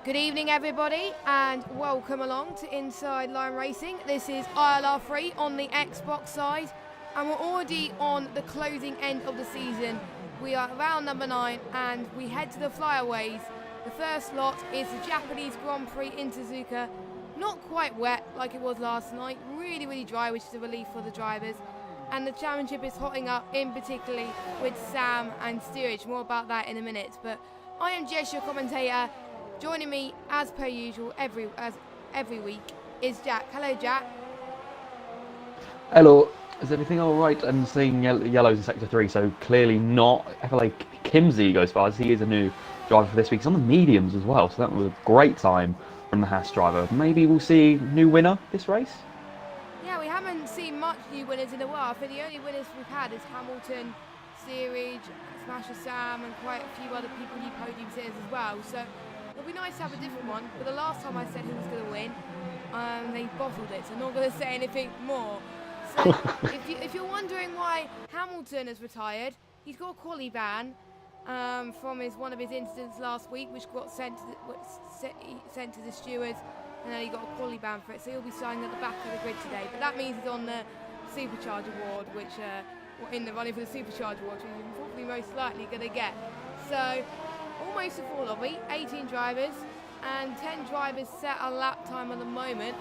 Good evening everybody and welcome along to Inside Line Racing. This is ILR3 on the Xbox side and we're already on the closing end of the season. We are round number 9 and we head to the flyaways. The first lot is the Japanese Grand Prix in Suzuka. Not quite wet like it was last night, really dry, which is a relief for the drivers. And the championship is hotting up, in particularly with Sam and steerage. More about that in a minute. But I am Jess, your commentator. Joining me, as per usual, every week, is Jack. Hello, Jack. Hello. Is everything all right? I'm seeing yellows in Sector 3, so clearly not. I feel like Kimsey goes far, as he is a new driver for this week. He's on the mediums as well, so that was a great time from the Haas driver. Maybe we'll see new winner this race? Yeah, we haven't seen much new winners in a while. I think the only winners we've had is Hamilton, Steerage, Smasher Sam, and quite a few other people new podium sitters as well. So it'll be nice to have a different one, but the last time I said who was going to win, they bottled it, so I'm not going to say anything more. So if you're wondering why Hamilton has retired, he's got a quali ban from one of his incidents last week, which got sent to the stewards, and then he got a quali ban for it, so he'll be signing at the back of the grid today. But that means he's on the Supercharge Award, which in the running for the Supercharge Award, which he's probably most likely going to get. So almost a full lobby, 18 drivers and 10 drivers set a lap time at the moment,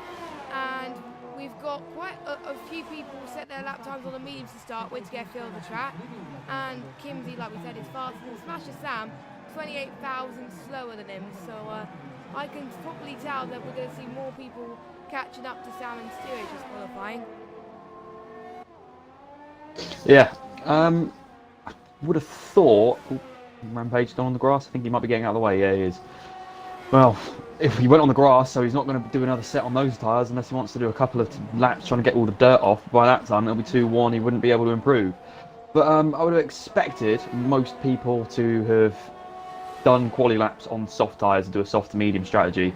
and we've got quite a few people set their lap times on the mediums to start with to get a feel of the track, and Kimsey, like we said, is faster than Smasher Sam, 28,000 slower than him, so I can probably tell that we're going to see more people catching up to Sam and Steerage as qualifying. Yeah, I would have thought... Rampage still on the grass. I think he might be getting out of the way. Yeah, he is. Well, if he went on the grass, so he's not going to do another set on those tyres unless he wants to do a couple of laps trying to get all the dirt off. By that time, it'll be 2-1. He wouldn't be able to improve. But I would have expected most people to have done quali laps on soft tyres and do a soft to medium strategy.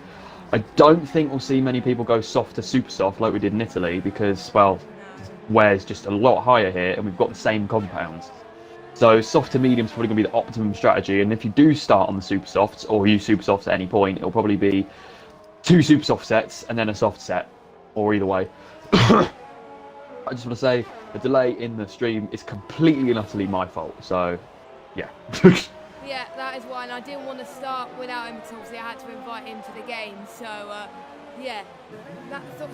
I don't think we'll see many people go soft to super soft like we did in Italy because, well, wear's just a lot higher here and we've got the same compounds. So soft to medium is probably going to be the optimum strategy, and if you do start on the super softs or use super softs at any point, it'll probably be 2 super soft sets and then a soft set, or either way. I just want to say the delay in the stream is completely and utterly my fault. So, yeah. Yeah, that is why, and I didn't want to start without him because obviously I had to invite him to the game. So, yeah,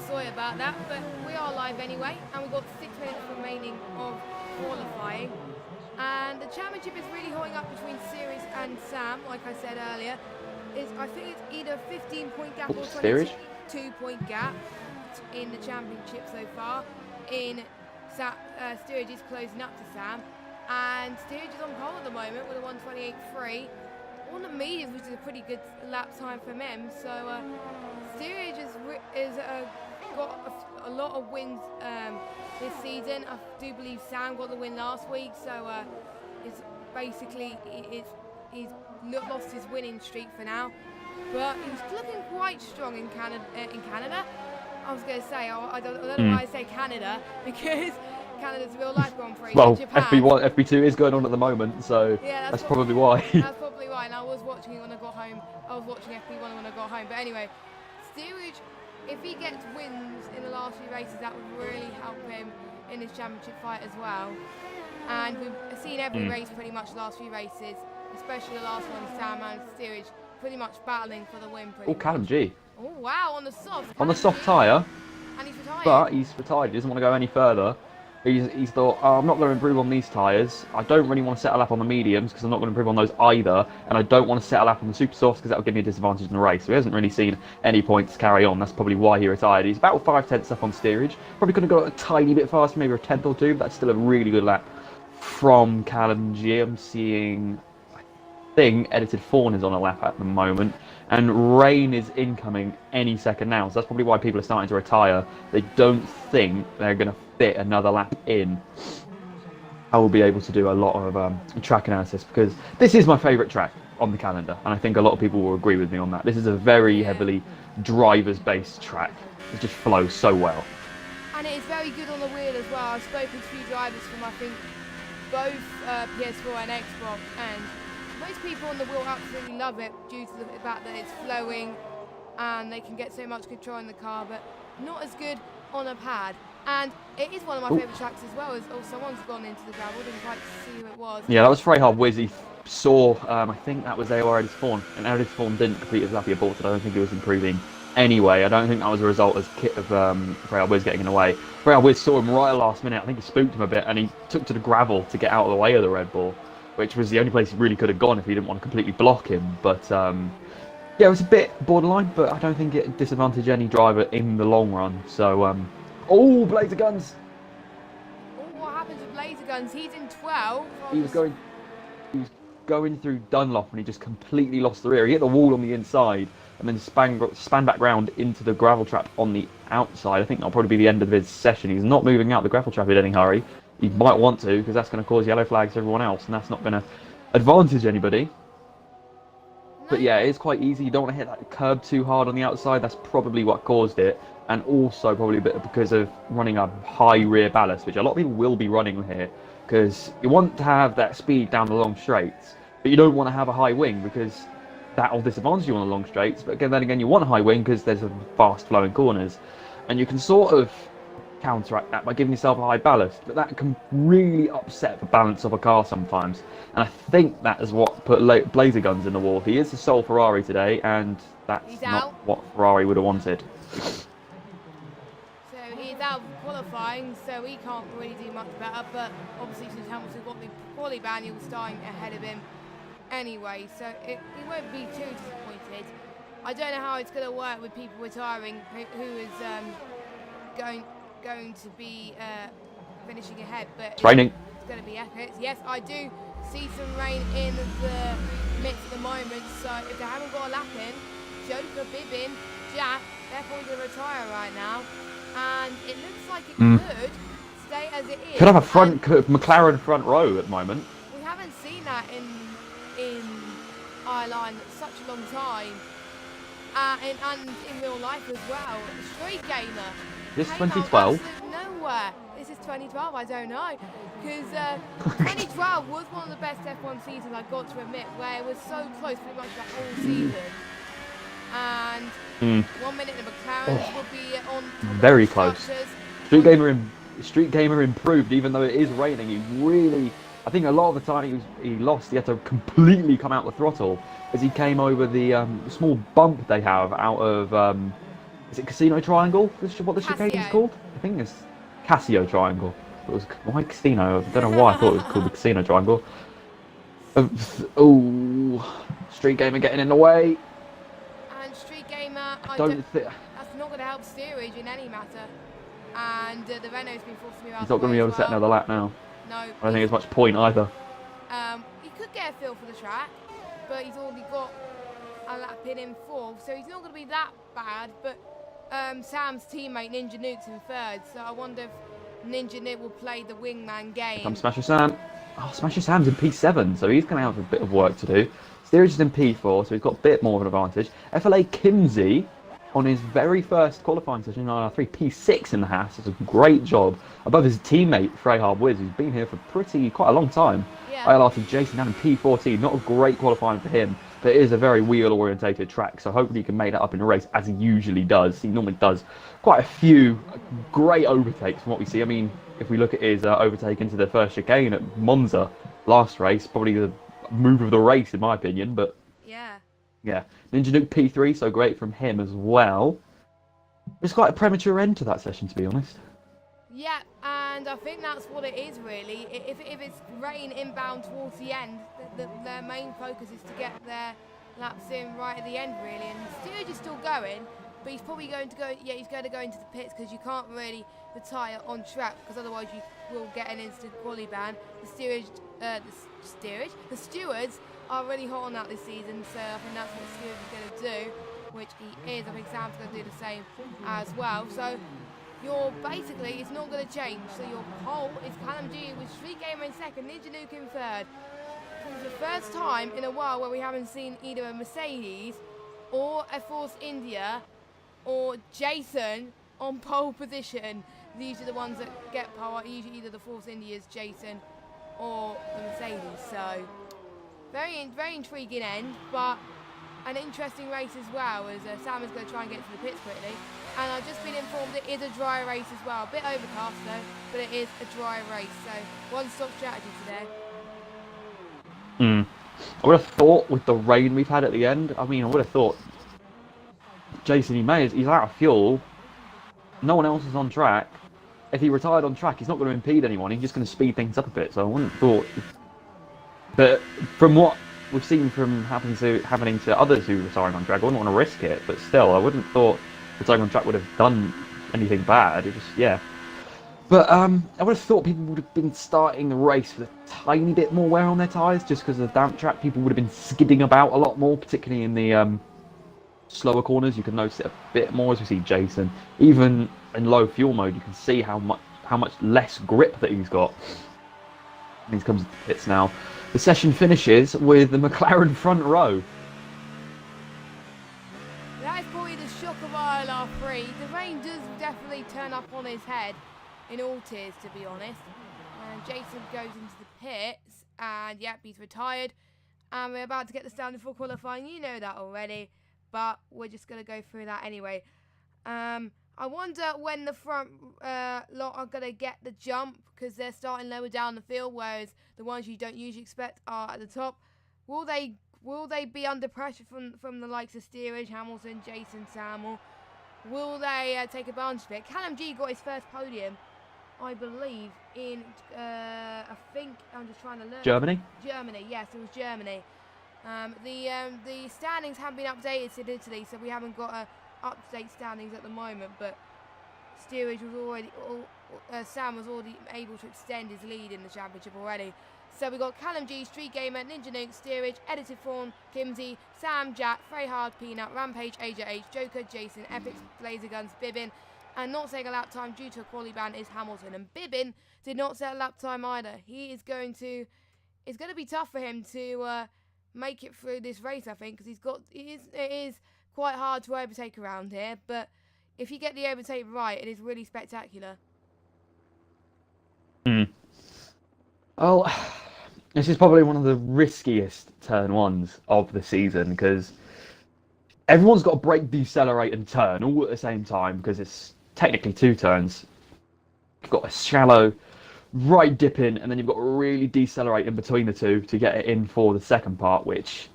sorry about that, but we are live anyway, and we've got 6 minutes remaining of qualifying. And the championship is really holding up between Series and Sam, like I said earlier. I think it's either 15-point gap or 22-point gap in the championship so far. Steerage is closing up to Sam, and Steerage is on pole at the moment with a 1:28.3 on the mediums, which is a pretty good lap time for him. So Steerage is got a lot of wins this season. I do believe Sam got the win last week, so it's basically he's lost his winning streak for now. But he's looking quite strong in Canada. I was going to say I don't know why I say Canada, because Canada's a real life Grand Prix. Well, Japan. FB1, FB2 is going on at the moment, so yeah, that's probably why. That's probably why. And I was watching it when I got home. I was watching FB1 when I got home. But anyway, Steerage, if he gets wins in the last few races, that would really help him in his championship fight as well. And we've seen every race pretty much the last few races, especially the last one, Sam and Steerage, pretty much battling for the win. Oh, Callum G. Oh, wow, on the soft. On the soft tyre. And he's retired. But he's retired. He doesn't want to go any further. He's thought, oh, I'm not going to improve on these tyres. I don't really want to set a lap on the mediums because I'm not going to improve on those either. And I don't want to set a lap on the super softs because that will give me a disadvantage in the race. So he hasn't really seen any points carry on. That's probably why he retired. He's about 5/10 up on steerage. Probably could have got a tiny bit faster, maybe a 10th or 2, but that's still a really good lap from Callum G. I'm seeing, I think, Edited Fawn is on a lap at the moment. And rain is incoming any second now. So that's probably why people are starting to retire. They don't think they're going to fit another lap in. I will be able to do a lot of track analysis because this is my favourite track on the calendar, and I think a lot of people will agree with me on that. This is a very heavily drivers-based track. It just flows so well. And it is very good on the wheel as well. I've spoken to a few drivers from, I think, both PS4 and Xbox, and most people on the wheel absolutely love it due to the fact that it's flowing and they can get so much control in the car, but not as good on a pad. And it is one of my favourite tracks as well. As someone's gone into the gravel. Didn't quite see who it was. Yeah, that was Freyhard Wiz. He saw, I think that was AOR Fawn, and Edith Fawn didn't complete his lappy aborted. I don't think he was improving anyway. I don't think that was a result of Freyhard Wiz getting in the way. Freyhard Wiz saw him right at the last minute. I think he spooked him a bit, and he took to the gravel to get out of the way of the Red Bull, which was the only place he really could have gone if he didn't want to completely block him. But yeah, it was a bit borderline, but I don't think it disadvantaged any driver in the long run. So, oh, Blazer Guns! Oh, what happens with Blazer Guns? He's in 12. He was going through Dunlop and he just completely lost the rear. He hit the wall on the inside and then span back round into the gravel trap on the outside. I think that'll probably be the end of his session. He's not moving out the gravel trap in any hurry. He might want to, because that's going to cause yellow flags to everyone else, and that's not going to advantage anybody. But yeah, it's quite easy. You don't want to hit that curb too hard on the outside. That's probably what caused it. And also probably a bit because of running a high rear ballast, which a lot of people will be running here. Because you want to have that speed down the long straights, but you don't want to have a high wing because that will disadvantage you on the long straights. But then again, you want a high wing because there's a fast flowing corners. And you can sort of counteract that by giving yourself a high ballast, but that can really upset the balance of a car sometimes. And I think that is what put Blazer Guns in the wall. He is the sole Ferrari today, and that's not what Ferrari would have wanted. So he's out of qualifying, so he can't really do much better, but obviously since Hamilton got the quali ban, he was starting ahead of him anyway, so he won't be too disappointed. I don't know how it's going to work with people retiring who is going to be finishing ahead, but it's raining. It's going to be epic. Yes, I do see some rain in the mix at the moment, so if they haven't got a lap in, Joker, Bibbin, Jack, they're probably going to retire right now, and it looks like it could stay as it is. Could have a McLaren front row at the moment. We haven't seen that in ILR in such a long time, and in real life as well. Street Gamer. This 2012? Nowhere. This is 2012, I don't know. Because 2012 was one of the best F1 seasons, I've got to admit, where it was so close pretty much the whole season. And 1 minute the McLaren will be on top very of the close. structures. Street Gamer improved, even though it is raining. He really, I think a lot of the time he lost. He had to completely come out the throttle as he came over the small bump they have out of, is it Casino Triangle? What the chicane is called? I think it's Casio Triangle. It was why Casino? I don't know why I thought it was called the Casino Triangle. Oh, Street Gamer getting in the way. And Street Gamer, that's not going to help steerage in any matter. And the Renault's been forced to move out. He's not going to be able to set another lap now. No. I don't think there's much point either. He could get a feel for the track, but he's already got a lap in fourth, so he's not going to be that bad. But Sam's teammate Ninja Nuke's in third, so I wonder if Ninja Nuke will play the wingman game. Here comes Smasher Sam. Oh, Smasher Sam's in P7, so he's going to have a bit of work to do. Steerage is in P4, so he's got a bit more of an advantage. FLA Kimsey, on his very first qualifying session in ILR3, P6 in the Haas. It's a great job above his teammate Freyhard Wiz, who's been here for quite a long time. Yeah. ILR2 Jason down in P14, not a great qualifying for him, but it is a very wheel-orientated track, so hopefully he can make that up in a race as he usually does. He normally does quite a few great overtakes from what we see. I mean, if we look at his overtake into the first chicane at Monza last race, probably the move of the race in my opinion, but yeah. Ninja Nuke P3, so great from him as well. It's quite a premature end to that session, to be honest. Yeah, and I think that's what it is really. If it's rain inbound towards the end, their main focus is to get their laps in right at the end really. And steerage is still going, but he's probably going to go. Yeah, he's going to go into the pits because you can't really retire on track because otherwise you will get an instant quali ban. The stewards are really hot on that this season, so I think that's what stewards is going to do, which he is. I think Sam's going to do the same as well. So basically, it's not going to change. So your pole is Callum G with Street Gamer in second, Ninja Nuke in third. This is the first time in a while where we haven't seen either a Mercedes or a Force India or Jason on pole position. These are the ones that get pole, usually either the Force India's Jason or the Mercedes. So very intriguing end, but an interesting race as well, as Sam is going to try and get to the pits quickly. And I've just been informed it is a dry race as well. A bit overcast though, but it is a dry race. So one-stop strategy today. I would have thought with the rain we've had at the end, I mean, I would have thought Jason, he's out of fuel. No one else is on track. If he retired on track, he's not going to impede anyone. He's just going to speed things up a bit. So I wouldn't have thought. But from what we've seen from happening to others who are retiring on track, I wouldn't want to risk it. But still, I wouldn't have thought retiring on track would have done anything bad. It just, yeah. But I would have thought people would have been starting the race with a tiny bit more wear on their tyres, just because of the damp track. People would have been skidding about a lot more, particularly in the slower corners. You can notice it a bit more as we see Jason. Even in low fuel mode, you can see how much less grip that he's got. And he comes to the pits now. The session finishes with the McLaren front row. That is probably the shock of ILR3. The rain does definitely turn up on his head in all tears, to be honest. And Jason goes into the pits, and yep, he's retired. And we're about to get the standard for qualifying. You know that already, but we're just going to go through that anyway. I wonder when the front lot are going to get the jump, because they're starting lower down the field, whereas the ones you don't usually expect are at the top. Will they be under pressure from the likes of Steerage, Hamilton, Jason, Sam, or will they take advantage of it? Callum G got his first podium, I believe, in, I think, I'm just trying to learn. Germany? Germany, yes, it was Germany. The standings haven't been updated in Italy, so we haven't got up-to-date standings at the moment, but Steerage was already, Sam was already able to extend his lead in the championship already. So we got Callum G, Street Gamer, Ninja Nuke, Steerage, Edited Fawn, Kimsey, Sam, Jack, Frey Hard, Peanut, Rampage, AJH, Joker, Jason, Epic, Laser Guns, Bibbin, and not saying a lap time due to a quality ban is Hamilton. And Bibbin did not set a lap time either. It's going to be tough for him to make it through this race, I think, because it is quite hard to overtake around here, but if you get the overtake right, it is really spectacular. Well, this is probably one of the riskiest turn ones of the season, because everyone's got to brake, decelerate, and turn all at the same time, because it's technically two turns. You've got a shallow right dip in, and then you've got to really decelerate in between the two to get it in for the second part, which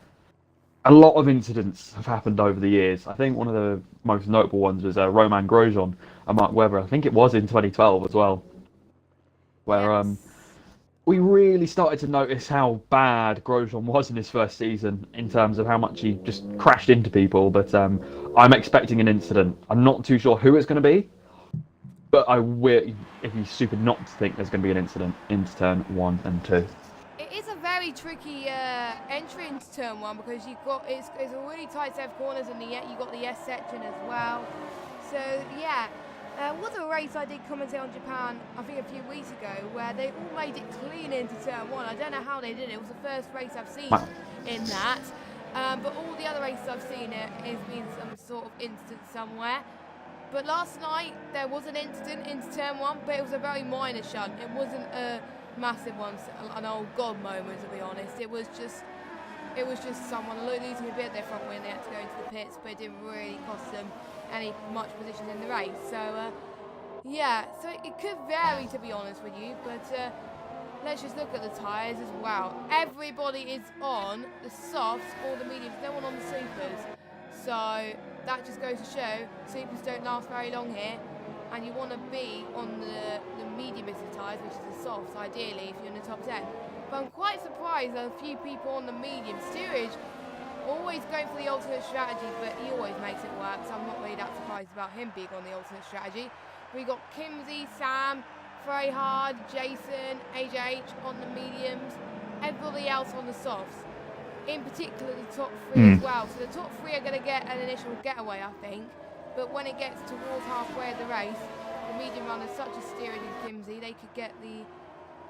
a lot of incidents have happened over the years. I think one of the most notable ones was Romain Grosjean and Mark Webber. I think it was in 2012 as well, where we really started to notice how bad Grosjean was in his first season in terms of how much he just crashed into people. But I'm expecting an incident. I'm not too sure who it's going to be, but it'd be stupid not to think there's going to be an incident into turn 1 and 2. It is a very tricky entry into turn 1, because it's a really tight set of corners, and yet you've got the S section as well. So yeah, was a race I did commentate on Japan, I think a few weeks ago, where they all made it clean into turn 1. I don't know how they did it. It was the first race I've seen in that. But all the other races I've seen, it's been some sort of incident somewhere. But last night there was an incident into turn 1, but it was a very minor shunt. It wasn't a massive one, an old god moment, to be honest. It was just someone losing a bit of their front wing. They had to go into the pits, but it didn't really cost them much position in the race. So yeah, so it could vary, to be honest with you, but let's just look at the tyres as well. Everybody is on the softs or the mediums, no one on the supers. So that just goes to show supers don't last very long here, and you want to be on the medium tyres, which is the softs, ideally, if you're in the top 10. But I'm quite surprised that a few people on the medium. Steerage always going for the alternate strategy, but he always makes it work, so I'm not really that surprised about him being on the alternate strategy. We got Kimsey, Sam, Frey Hard, Jason, AJH on the mediums, everybody else on the softs. In particular, the top 3 as well. So the top 3 are going to get an initial getaway, I think. But when it gets towards halfway of the race, the medium runners such as Steerage and Kimsey, they could get the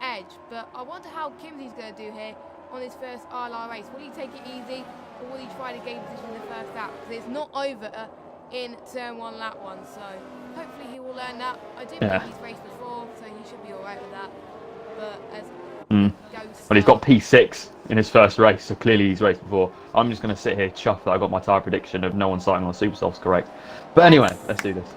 edge. But I wonder how Kimsey's going to do here on his first ILR race. Will he take it easy, or will he try to gain position in the first lap? Because it's not over in turn 1, lap 1. So hopefully he will learn that. I do believe he's raced before, so he should be alright with that. But as Well, he's got P6 in his first race, so clearly he's raced before. I'm just going to sit here chuffed that I got my tyre prediction of no one starting on super softs correct. But anyway, let's do this.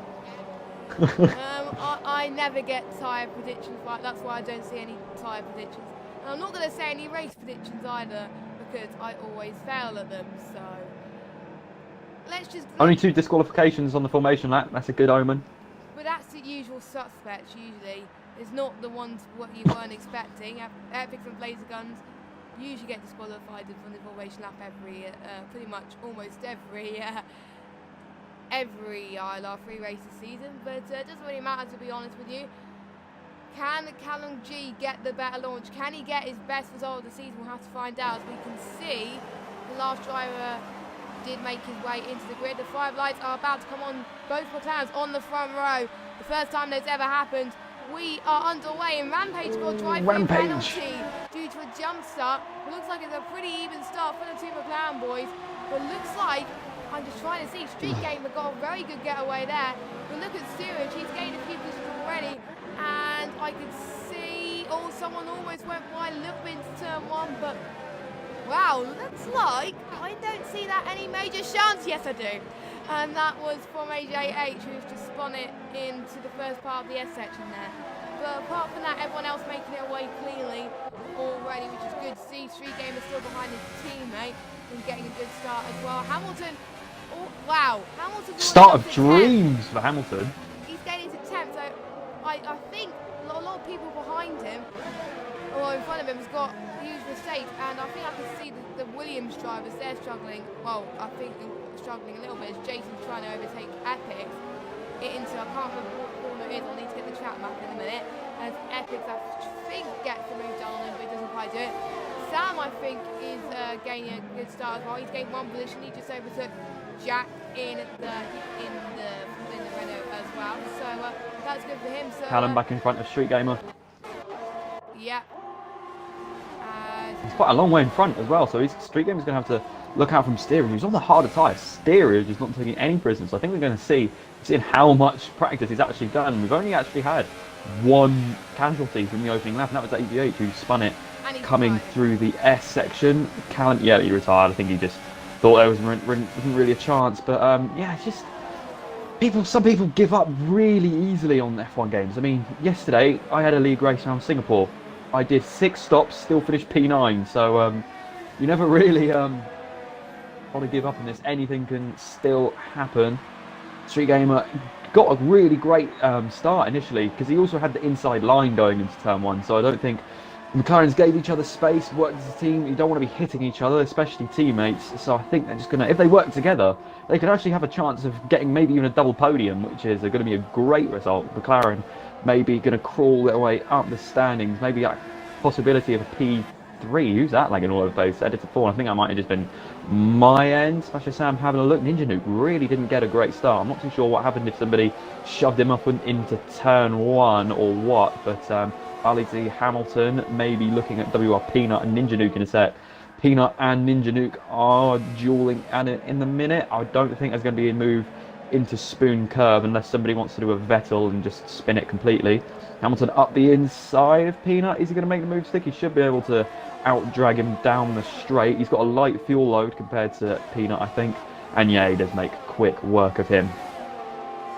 I never get tyre predictions right. That's why I don't see any tyre predictions. And I'm not going to say any race predictions either, because I always fail at them. So only 2 disqualifications on the formation lap. That's a good omen. But that's the usual suspects usually. It's not the ones what you weren't expecting. Epics and Blazer Guns usually get disqualified from the formation lap pretty much almost every ILR3 race this season. But it doesn't really matter, to be honest with you. Can Callum G get the better launch? Can he get his best result of the season? We'll have to find out. As we can see, the last driver did make his way into the grid. The 5 lights are about to come on. Both McLarens on the front row. The first time that's ever happened. We are underway, and Rampage got a drive-through penalty due to a jump start. It looks like it's a pretty even start for the 2 McLaren boys. But looks like, I'm just trying to see, Street Gamer got a very good getaway there. But look at Steerage, he's gained a few positions already. And I could see, someone almost went by a little bit into turn 1, but wow, looks like I don't see that any major chance. Yes, I do. And that was from AJH, who's just spun it into the first part of the S section there. But apart from that, everyone else making it away cleanly already, which is good to see. Street Gamer still behind his teammate and getting a good start as well. Hamilton, wow, Hamilton. Start of dreams for Hamilton. He's getting into 10th, so I think a lot of people behind him, or in front of him, has got huge mistakes, and I think I can see the Williams drivers, they're struggling. Well, I think they're struggling a little bit as Jason's trying to overtake Epics into, I can't remember what corner it is, I'll need to get the track map in a minute, as Epics I think gets the move down on him, but he doesn't quite do it. Sam, I think, is gaining a good start as well. He's gained 1 position, he just overtook Jack in the Renault as well, so that's good for him. So Callum back in front of Street Gamer. Yeah. He's quite a long way in front as well, so Street Gamer's going to have to look out from Steerage. He's on the harder tyre. Steerage is not taking any prisoners, so I think we're going to see how much practice he's actually done. We've only actually had 1 casualty from the opening lap, and that was AVH who spun it coming through the S section. Callum, yeah, he retired. I think he just thought there wasn't really a chance, but yeah, it's just some people give up really easily on F1 games. I mean, yesterday I had a league race around Singapore. I did 6 stops, still finished P9, so you never really want to give up on this. Anything can still happen. Street Gamer got a really great start initially, because he also had the inside line going into turn 1, so I don't think McLarens gave each other space, worked as a team. You don't want to be hitting each other, especially teammates, so I think they're just going to, if they work together, they could actually have a chance of getting maybe even a double podium, which is going to be a great result. McLaren maybe going to crawl their way up the standings, maybe a possibility of a P3. Who's that lagging all over the place? Editor 4. I think that might have just been my end. Smasher Sam having a look. Ninja Nuke really didn't get a great start. I'm not too sure what happened, if somebody shoved him up into turn 1 or what, but Ali Z Hamilton maybe looking at WR Peanut and Ninja Nuke in a sec. Peanut and Ninja Nuke are dueling in the minute. I don't think there's going to be a move into Spoon Curve unless somebody wants to do a Vettel and just spin it completely. Hamilton up the inside of Peanut. Is he going to make the move stick? He should be able to out-drag him down the straight. He's got a light fuel load compared to Peanut, I think. And yeah, he does make quick work of him.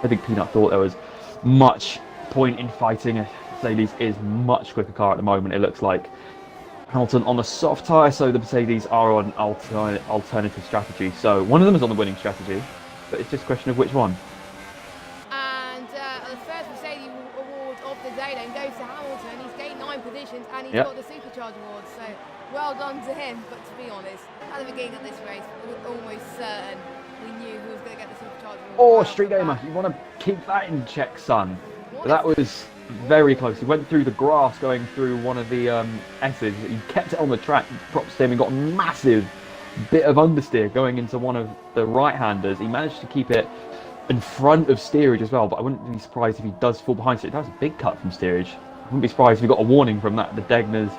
I think Peanut thought there was much point in fighting. Mercedes is much quicker car at the moment, it looks like. Hamilton on the soft tyre, so the Mercedes are on alternative strategy. So one of them is on the winning strategy, but it's just a question of which one. And the first Mercedes award of the day then goes to Hamilton. He's gained 9 positions and he's got the Supercharge award, so well done to him. But to be honest, at the beginning of this race, we were almost certain we knew who was going to get the Supercharge award. Oh, Street Gamer, you want to keep that in check, son. That was very close. He went through the grass going through one of the S's. He kept it on the track, props to him. He got a massive bit of understeer going into one of the right-handers. He managed to keep it in front of Steerage as well, but I wouldn't be surprised if he does fall behind. So that was a big cut from Steerage. I wouldn't be surprised if he got a warning from that. The Degner's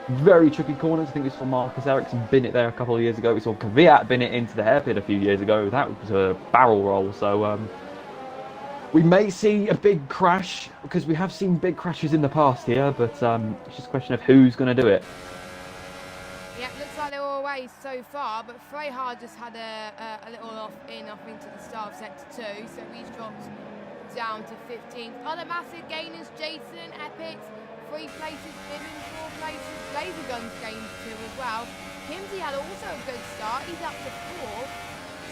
very tricky corners. I think we saw Marcus Ericsson bin it there a couple of years ago. We saw Kvyat bin it into the hairpin a few years ago. That was a barrel roll. So We may see a big crash because we have seen big crashes in the past here, but it's just a question of who's going to do it. Yeah, looks like they're all away so far, but Freyhard just had a little off into the start of sector 2, so he's dropped down to 15th. Other massive gainers, Jason, Epics, 3 places, Bibbin, 4 places, Laser Guns gained 2 as well. Kimsey had also a good start, he's up to 4.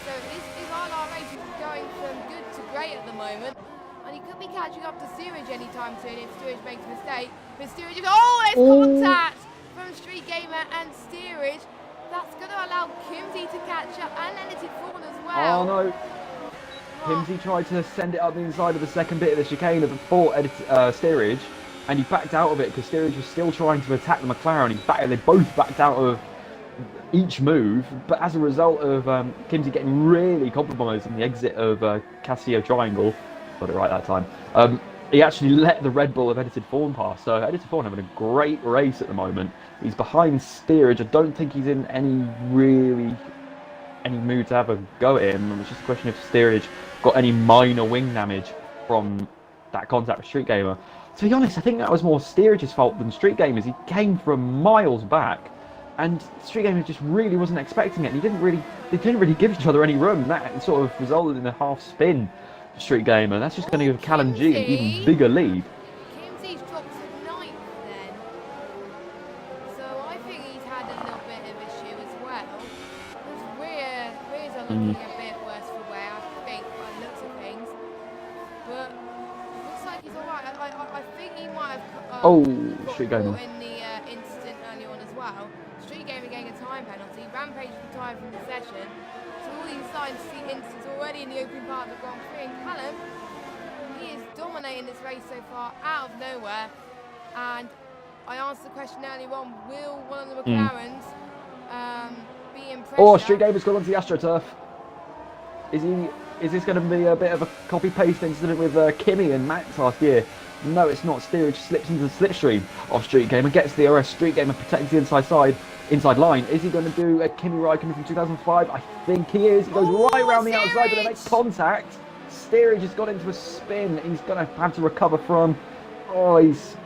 So his ILR3 is going from good to great at the moment. And he could be catching up to Steerage anytime soon if Steerage makes a mistake. But Steerage, oh, there's contact from Street Gamer and Steerage. That's going to allow Kimsey to catch up and Edited Fawn as well. Oh no. Kimsey tried to send it up the inside of the second bit of the chicane of the Steerage, and he backed out of it because Steerage was still trying to attack the McLaren. They both backed out of each move, but as a result of Kimsey getting really compromised on the exit of Casio Triangle, got it right that time, he actually let the Red Bull of Edited Fawn pass. So Edited Fawn having a great race at the moment. He's behind Steerage. I don't think he's in any mood to have a go at him. It's just a question if Steerage got any minor wing damage from that contact with Street Gamer. To be honest, I think that was more Steerage's fault than Street Gamer's. He came from miles back, and Street Gamer just really wasn't expecting it. And they didn't really give each other any room. That sort of resulted in a half spin for Street Gamer. That's just going to give Callum G an even bigger lead. Kimsey's dropped to 9th then. So I think he's had a little bit of issue as well. Because Rears are looking a bit worse for wear, I think, by the looks of things. But it looks like he's alright. I think he might have Street Gamer in the incident early on as well. Street Gamer getting a time penalty. Rampage retired from the session. So all these signs see incidents already in the opening part of the Grand Prix. And Callum, he is dominating this race so far out of nowhere. And I asked the question earlier on, will one of the McLarens be in pressure? Oh, Street Gamer's gone onto the AstroTurf. Is this going to be a bit of a copy-paste incident with Kimmy and Max last year? No, it's not. Steerage slips into the slipstream of Street Gamer, gets the RS. Street Gamer protects the inside line. Is he going to do a Kimi Räikkönen from 2005? I think he is. He goes right around the outside, but they make contact. Steerage has got into a spin. He's going to have to recover from. Oh, he's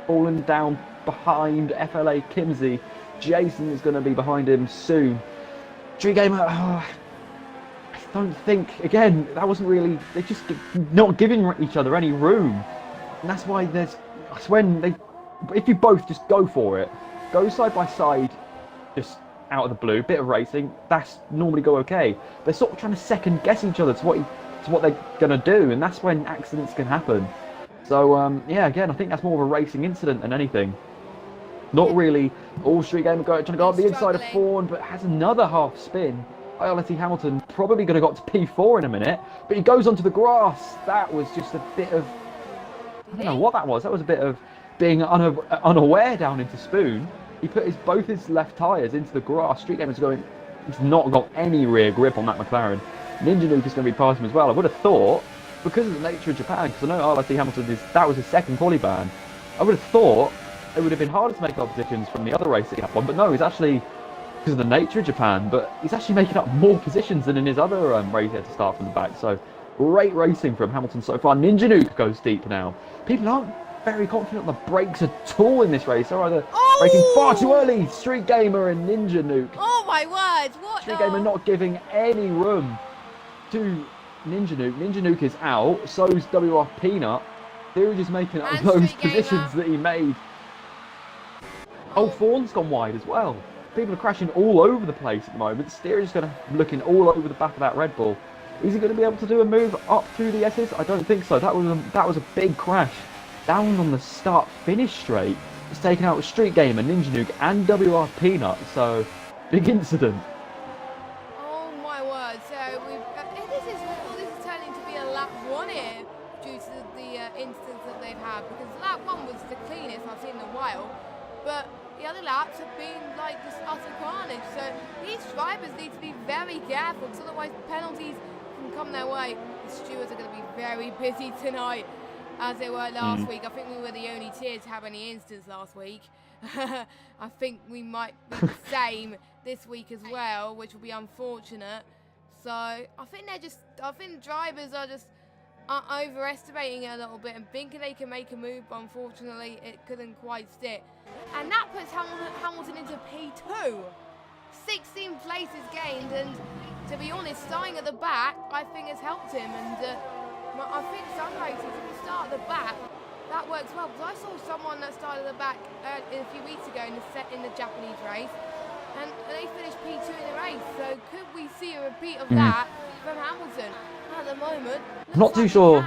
fallen down behind FLA Kimsey. Jason is going to be behind him soon. Street Gamer. I don't think. Again, that wasn't really. They're just not giving each other any room. And that's why that's when if you both just go for it, go side by side, just out of the blue, bit of racing, that's normally go okay. They're sort of trying to second guess each other to what they're gonna do, and that's when accidents can happen. So yeah, again, I think that's more of a racing incident than anything. Not really. All Street Gamer trying to go up the inside of Fawn, but has another half spin. ILT Hamilton probably going to got to P4 in a minute, but he goes onto the grass. That was just a bit of. I don't know what that was. That was a bit of being unaware down into Spoon. He put both his left tyres into the grass. Street Gamer's going. He's not got any rear grip on that McLaren. Ninja Nuke is going to be past him as well. I would have thought, because of the nature of Japan, because I know ILT Hamilton that was his second quali ban. I would have thought it would have been harder to make up positions from the other race that he had won, but no, he's actually, because of the nature of Japan, but he's actually making up more positions than in his other race he had to start from the back. So great racing from Hamilton so far. Ninja Nuke goes deep now. People aren't very confident on the brakes at all in this race. They're either braking far too early. Street Gamer and Ninja Nuke. Oh my word! What? Street Gamer not giving any room to Ninja Nuke. Ninja Nuke is out. So's WR Peanut. They were just making up those positions that he made. Oh, Fawn's gone wide as well. People are crashing all over the place at the moment. Steerage is going to looking all over the back of that Red Bull. Is he going to be able to do a move up through the S's? I don't think so. That was a big crash. Down on the start-finish straight. It's taken out with Street Gamer, Ninja Nuke, and WR Peanut. So, big incident. Oh my word! So this is turning to be a lap 1 here due to the instance that they've had, because lap 1 was the cleanest I've seen in a while, but the other laps have been like this utter carnage. So these drivers need to be very careful, because otherwise penalties can come their way. The stewards are going to be very busy tonight, as they were last week. I think we were the only tier to have any instance last week. I think we might be the same this week as well, which will be unfortunate. So I think drivers are just overestimating it a little bit and thinking they can make a move, but unfortunately it couldn't quite stick. And that puts Hamilton into P2. 16 places gained, and to be honest, starting at the back, I think has helped him. And I think some races, if you start at the back, that works well. Because I saw someone that started at the back a few weeks ago in the Japanese race, and they finished P2 in the race. So could we see a repeat of that from Hamilton? At the moment, I'm not too sure.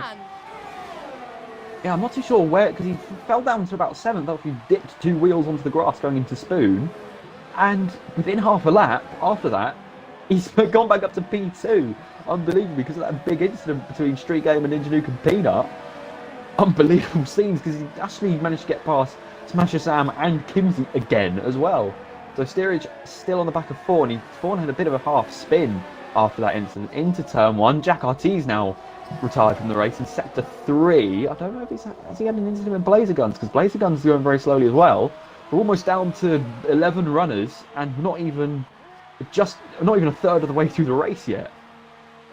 Yeah, I'm not too sure where, because he fell down to about 7th after he dipped 2 wheels onto the grass going into Spoon. And within half a lap after that, he's gone back up to P2. Unbelievable, because of that big incident between Street Game and Ninja Nuke and Peanut. Unbelievable scenes, because he actually managed to get past Smasher Sam and Kimsey again as well. So Steerage still on the back of Fawn. Fawn had a bit of a half spin after that incident into turn 1. Jack Art's now retired from the race in sector 3. I don't know if has he had an incident with Blazer Guns, because Blazer Guns is going very slowly as well. We're almost down to 11 runners and not even a third of the way through the race yet.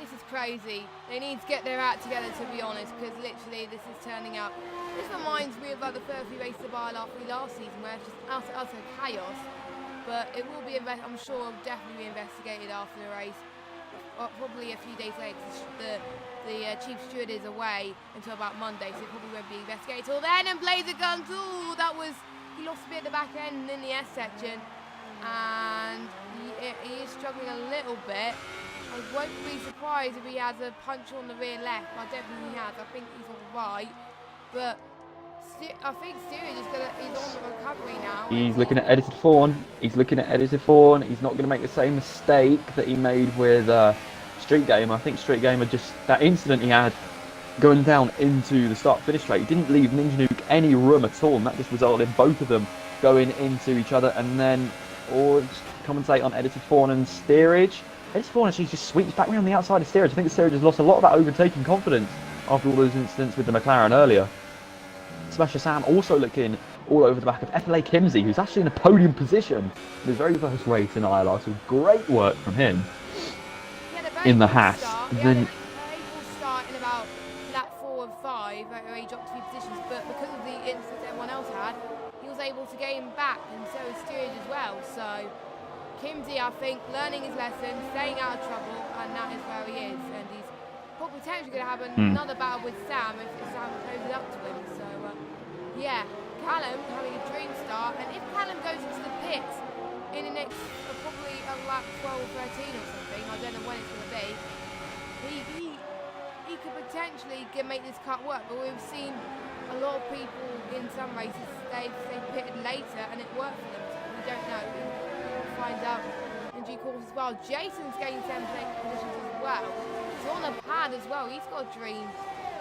This is crazy. They need to get their act together, to be honest, because literally this is turning out. This reminds me of like the first few races of ILR3 last season, where it's just utter chaos. But it will be, I'm sure, definitely be investigated after the race. Probably a few days later, the chief steward is away until about Monday, so it probably won't be investigated till then. And Blazer Guns, ooh, he lost a bit at the back end in the S section, and he is struggling a little bit. I won't be surprised if he has a punch on the rear left. I don't think he has. I think he's all right, but I think Steerage is on the recovery now. He's looking at edited Fawn. He's not going to make the same mistake that he made with Street Game. I think Street Gamer that incident he had going down into the start-finish straight didn't leave Ninja Nuke any room at all, and that just resulted in both of them going into each other. And then, commentate on edited Fawn and Steerage. Edited Fawn actually just sweeps back around the outside of Steerage. I think Steerage has lost a lot of that overtaking confidence after all those incidents with the McLaren earlier. Smasher Sam also looking all over the back of FLA Kimsey, who's actually in a podium position in his very first race in ILR, so great work from him in the Haas. He had a very full start in about lap 4 and 5, where he dropped 2 positions, but because of the incident everyone else had, he was able to gain back, and so is Steerage as well. So Kimsey, I think, learning his lesson, staying out of trouble, and that is where he is. And he's potentially going to have another battle with Sam if Sam closes up to him. So, yeah, Callum having a dream start, and if Callum goes into the pits in the next probably lap 12 or 13 or something, I don't know when it's going to be, he could potentially make this cut work. But we've seen a lot of people in some races they pitted later and it worked for them. So we don't know. We'll find out in due course as well. Jason's gained 7 positions as well. He's on the pad as well. He's got a dream.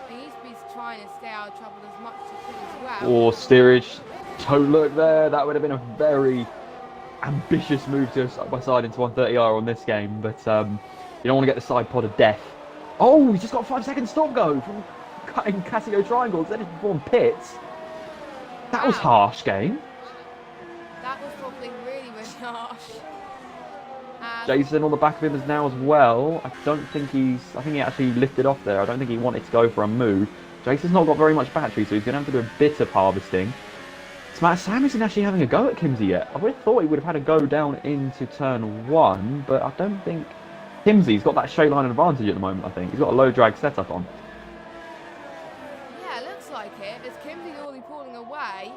He needs to be trying to stay out of trouble as much as he could as well. Or Steerage. Don't look there. That would have been a very ambitious move to go side by side into 130R on this game, but you don't want to get the side pod of death. Oh, he's just got a 5-second stop go from cutting Casio triangles. Then he performed pits. That was harsh, game. That was probably really, really harsh. Jason on the back of him is now as well. I think he actually lifted off there. I don't think he wanted to go for a move. Jason's not got very much battery, so he's going to have to do a bit of harvesting. Sam isn't actually having a go at Kimsey yet. I would have thought he would have had a go down into turn 1, but I don't think Kimsey's got that straight line advantage at the moment, I think. He's got a low drag setup on. Yeah, it looks like it. As Kimsey's already pulling away,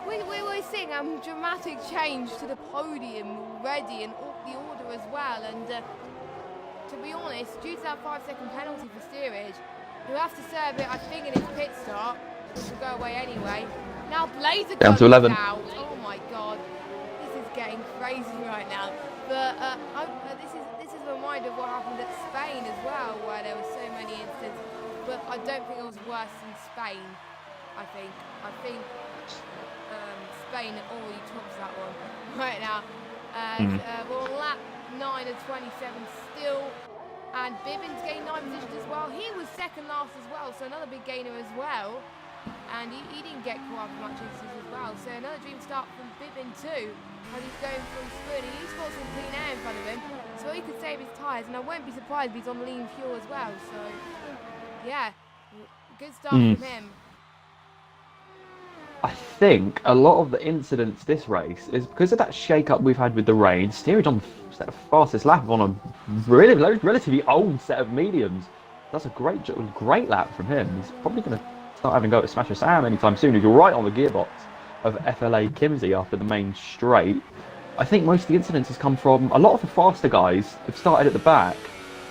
we're seeing a dramatic change to the podium already, and the order as well. And to be honest, due to that 5-second penalty for Steerage, he'll have to serve it, I think, in his pit stop, which will go away anyway. Now Blazer down to 11. Out. Oh my god, this is getting crazy right now. But this is a reminder of what happened at Spain as well, where there were so many incidents. But I don't think it was worse than Spain. I think Spain already tops that one right now. We're on lap 9 of 27 still, and Bibbins gained 9 positions as well. He was second last as well, so another big gainer as well. And he didn't get caught up in much instances as well. So another dream start from Bibbin too, as he's going through Spoon. He's got some clean air in front of him, so he could save his tyres. And I won't be surprised if he's on lean fuel as well. So yeah, good start Mm. from him. I think a lot of the incidents this race is because of that shake-up we've had with the rain. Steerage on the fastest lap on a relatively old set of mediums. That's a great lap from him. He's probably going to start having a go at Smasher Sam anytime soon. He's right on the gearbox of FLA Kimsey after the main straight. I think most of the incidents has come from a lot of the faster guys have started at the back,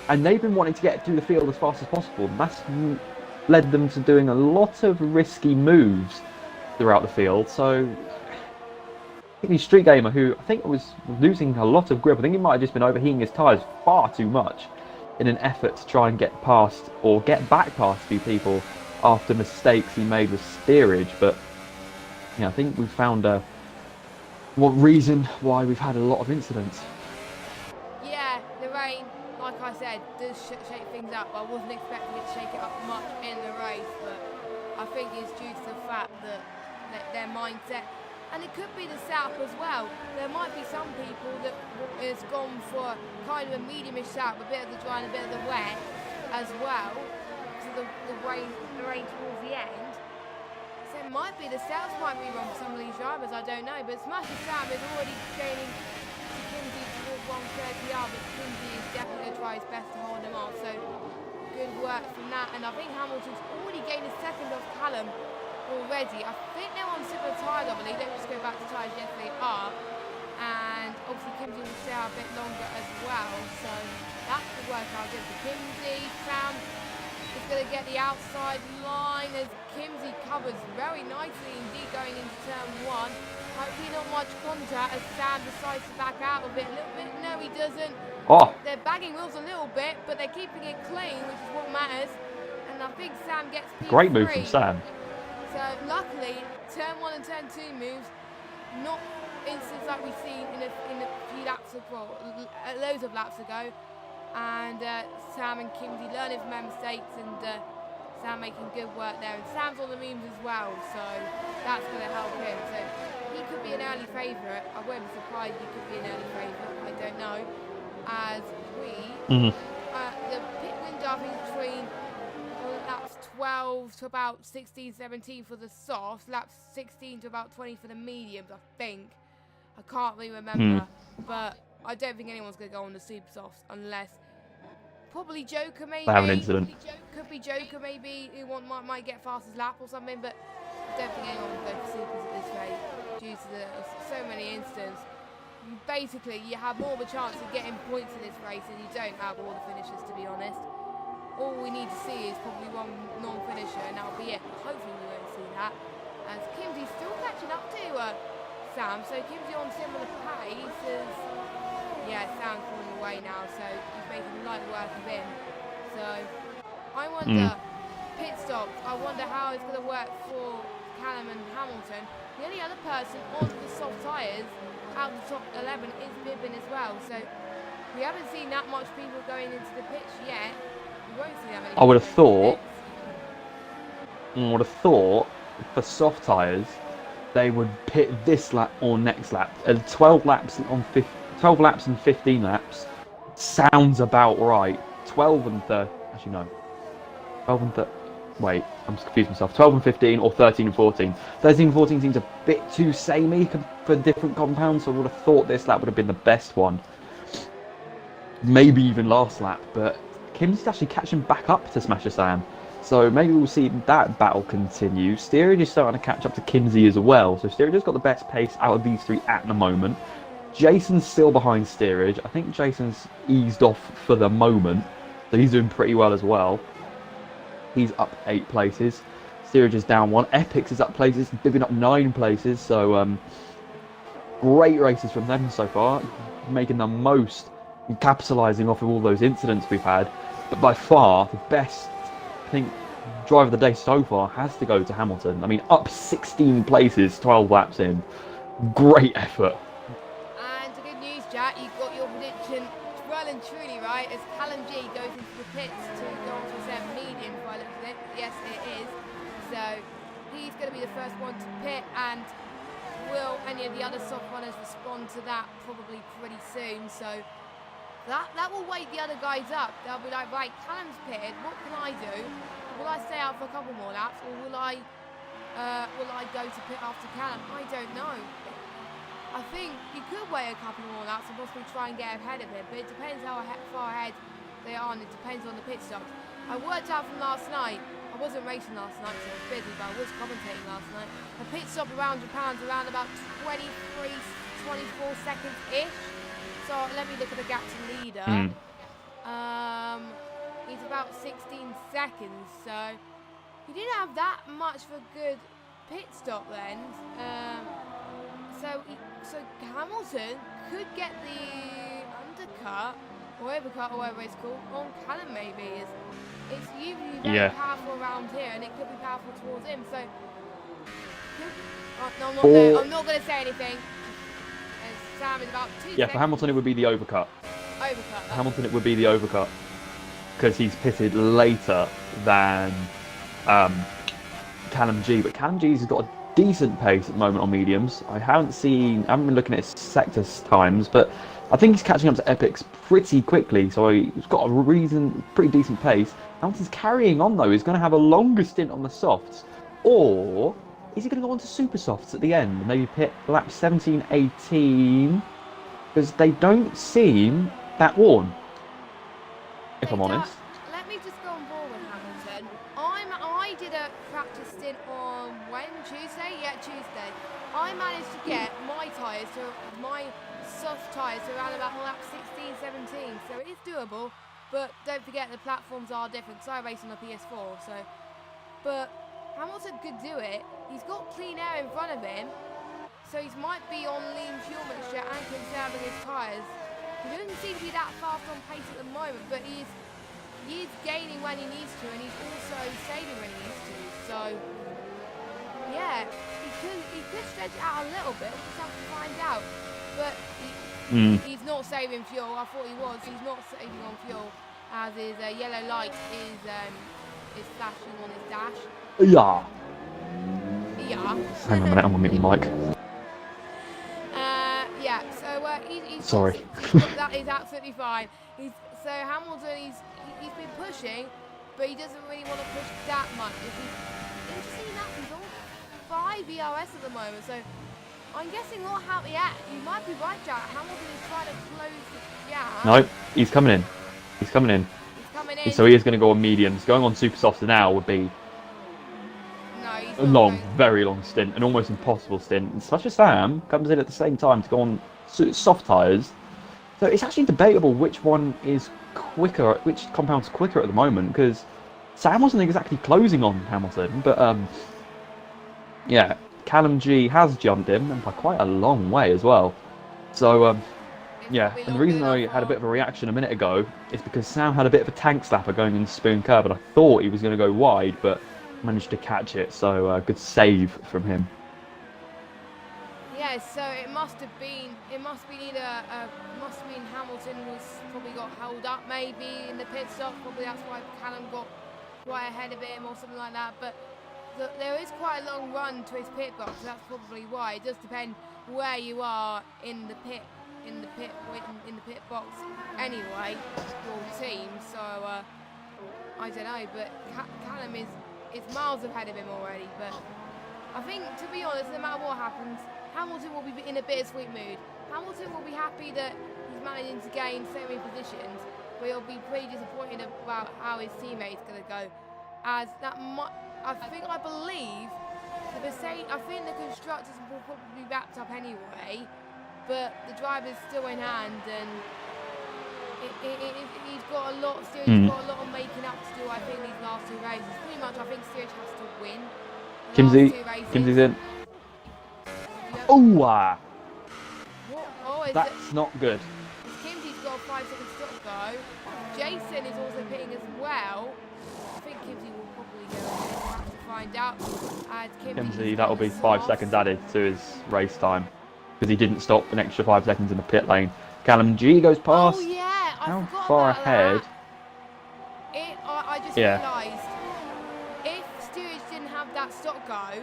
and they've been wanting to get through the field as fast as possible. And that's led them to doing a lot of risky moves throughout the field. So particularly Street Gamer, who I think was losing a lot of grip. I think he might have just been overheating his tyres far too much in an effort to try and get past or get back past a few people after mistakes he made with steerage. But yeah, I think we've found what reason why we've had a lot of incidents. Yeah, the rain, like I said, does shake things up. I wasn't expecting it to shake it up much in the race, but I think it's due to the fact that their mindset, and it could be the setup as well. There might be some people that has gone for kind of a mediumish setup, a bit of the dry and a bit of the wet as well, to the rain towards the end. So it might be the setups might be wrong for some of these drivers, I don't know. But Smasher Sam is already gaining Kinsey towards 130R, but Kinsey is definitely going to try his best to hold him off. So good work from that, and I think Hamilton's already gained a second off Callum already. I think they're on similar tyres, I believe. Let's just go back to tyres. Yes, they are. And obviously Kimsey will stay out a bit longer as well. So that's the work out good for Kimsey. Sam is going to get the outside line as Kimsey covers very nicely indeed going into turn one. Hopefully not much contact as Sam decides to back out of it a little bit. No, he doesn't. Oh, They're bagging wheels a little bit, but they're keeping it clean, which is what matters. And I think Sam gets P3. great move from Sam. So luckily, turn one and turn two moves, not instances like we've seen in a few laps ago, loads of laps ago. And Sam and Kimsey learning from their mistakes, and Sam making good work there. And Sam's on the memes as well, so that's going to help him. So he could be an early favourite. I won't be surprised he could be an early favourite. I don't know. As we, the pit window, I think, between laps 12 to about 16, 17 for the softs, laps 16 to about 20 for the mediums, I think. I can't really remember, but I don't think anyone's going to go on the super softs unless probably Joker maybe. They have an incident. Could be Joker maybe, who might get fastest lap or something, but I don't think anyone will go for supers at this rate due to so many incidents. Basically, you have more of a chance of getting points in this race than you don't have all the finishers, to be honest. All we need to see is probably one non-finisher, and that'll be it. Hopefully we won't see that, as Kimsey's still catching up to Sam. So Kimsey on similar pace as, yeah, Sam's pulling away now, so he's making light work of him. So I wonder, pit stop, I wonder how it's going to work for Callum and Hamilton. The only other person on the soft tyres out of the top 11 is Bibbin as well. So we haven't seen that much people going into the pitch yet. We won't see that many. I would have thought for soft tyres they would pit this lap or next lap. 12 laps and 15 laps sounds about right. 12 and 30. Actually no. 12 and 30. Wait, I'm confused myself. 12 and 15 or 13 and 14. 13 and 14 seems a bit too samey for different compounds, so I would have thought this lap would have been the best one. Maybe even last lap, but Kim's actually catching back up to Smasher Sam. So maybe we'll see that battle continue. Steerage is starting to catch up to Kimsey as well. So Steerage has got the best pace out of these three at the moment. Jason's still behind Steerage. I think Jason's eased off for the moment. So he's doing pretty well as well. He's up 8 places. Steerage is down 1. Epix is up places, Bibbin up 9 places. So great races from them so far. Making the most and capitalising off of all those incidents we've had. But by far, the best, I think, driver of the day so far has to go to Hamilton. I mean, up 16 places, 12 laps in. Great effort. And the good news, Jack, you've got your prediction well and truly right, as Callum G goes into the pits to go on to a medium by the looks of it. Yes, it is. So he's going to be the first one to pit, and will any of the other soft runners respond to that probably pretty soon. So That will wake the other guys up. They'll be like, right, Callum's pitted. What can I do? Will I stay out for a couple more laps, or will I go to pit after Callum? I don't know. I think you could wait a couple more laps and possibly try and get ahead of him, but it depends how far ahead they are, and it depends on the pit stops. I worked out from last night. I wasn't racing last night, so I was busy, but I was commentating last night. A pit stop around Japan's around about 23, 24 seconds-ish. So let me look at the gap to leader. He's about 16 seconds, so he didn't have that much of a good pit stop then. So Hamilton could get the undercut or overcut or whatever it's called on Callum maybe. It's usually very powerful around here, and it could be powerful towards him. So no, I'm not going to say anything. Sam is about 2 seconds. For Hamilton it would be the overcut. Overcut. Hamilton it would be the overcut because he's pitted later than Callum G. But Callum G's got a decent pace at the moment on mediums. I haven't been looking at his sector times, but I think he's catching up to Epics pretty quickly. So he's got a pretty decent pace. Hamilton's carrying on though. He's going to have a longer stint on the softs, or is he going to go on to super softs at the end? Maybe pit lap 17, 18, because they don't seem that worn, if I'm honest. Let me just go on board with Hamilton. I did a practice stint on Tuesday? Yeah, Tuesday. I managed to get my soft tyres to around about lap 16, 17, so it is doable, but don't forget the platforms are different, because I race on a PS4, but Hamilton could do it. He's got clean air in front of him, so he might be on lean fuel mixture and conserving his tyres. He doesn't seem to be that fast on pace at the moment, but he is gaining when he needs to, and he's also saving when he needs to. So, yeah, he could stretch it out a little bit. We'll just have to find out. But he's not saving fuel. I thought he was. He's not saving on fuel, as his yellow light is flashing on his dash. Yeah. Yeah. Hang on a minute, I'm going to mute the mic. Yeah, so he's sorry. That is absolutely fine. So Hamilton, he's been pushing, but he doesn't really want to push that much. Interesting enough, he's on 5 ERS at the moment, so I'm guessing not happy yet. You might be right, Jack. Hamilton is trying to close the gap. No, he's coming in. He's coming in. So he is going to go on mediums. Going on super softs now would be a very long stint, an almost impossible stint. And Smasher Sam comes in at the same time to go on soft tyres. So it's actually debatable which one is quicker, which compound's quicker at the moment, because Sam wasn't exactly closing on Hamilton, but yeah, Callum G has jumped him, and by quite a long way as well. So yeah, and the reason I had a bit of a reaction a minute ago is because Sam had a bit of a tank slapper going in the spoon curve, and I thought he was going to go wide, but managed to catch it, so good save from him. Yeah, so it must have been Hamilton was probably got held up maybe in the pit stop, probably that's why Callum got quite ahead of him or something like that, but there is quite a long run to his pit box, so that's probably why. It does depend where you are in the pit box anyway, your team, so I don't know, but Callum is miles ahead of him already, but I think, to be honest, no matter what happens, Hamilton will be in a bittersweet mood. Hamilton will be happy that he's managing to gain so many positions, but he'll be pretty disappointed about how his teammate's going to go, as that I believe the constructors will probably be wrapped up anyway, but the driver's still in hand, and he's got a lot. He's got a lot of making up to do. I think these last 2 races, pretty much. I think Steerage has to win. Kimsey's in. Oh, that's not good. Kimsey's got a 5-second stop go. Jason is also pitting as well. I think Kimsey will probably go ahead. We'll have to find out. Kimsey, that'll be 5 seconds added to his race time, because he didn't stop an extra 5 seconds in the pit lane. Callum G goes past. Oh yeah, how far ahead? I just realised, if Steerage didn't have that stop go,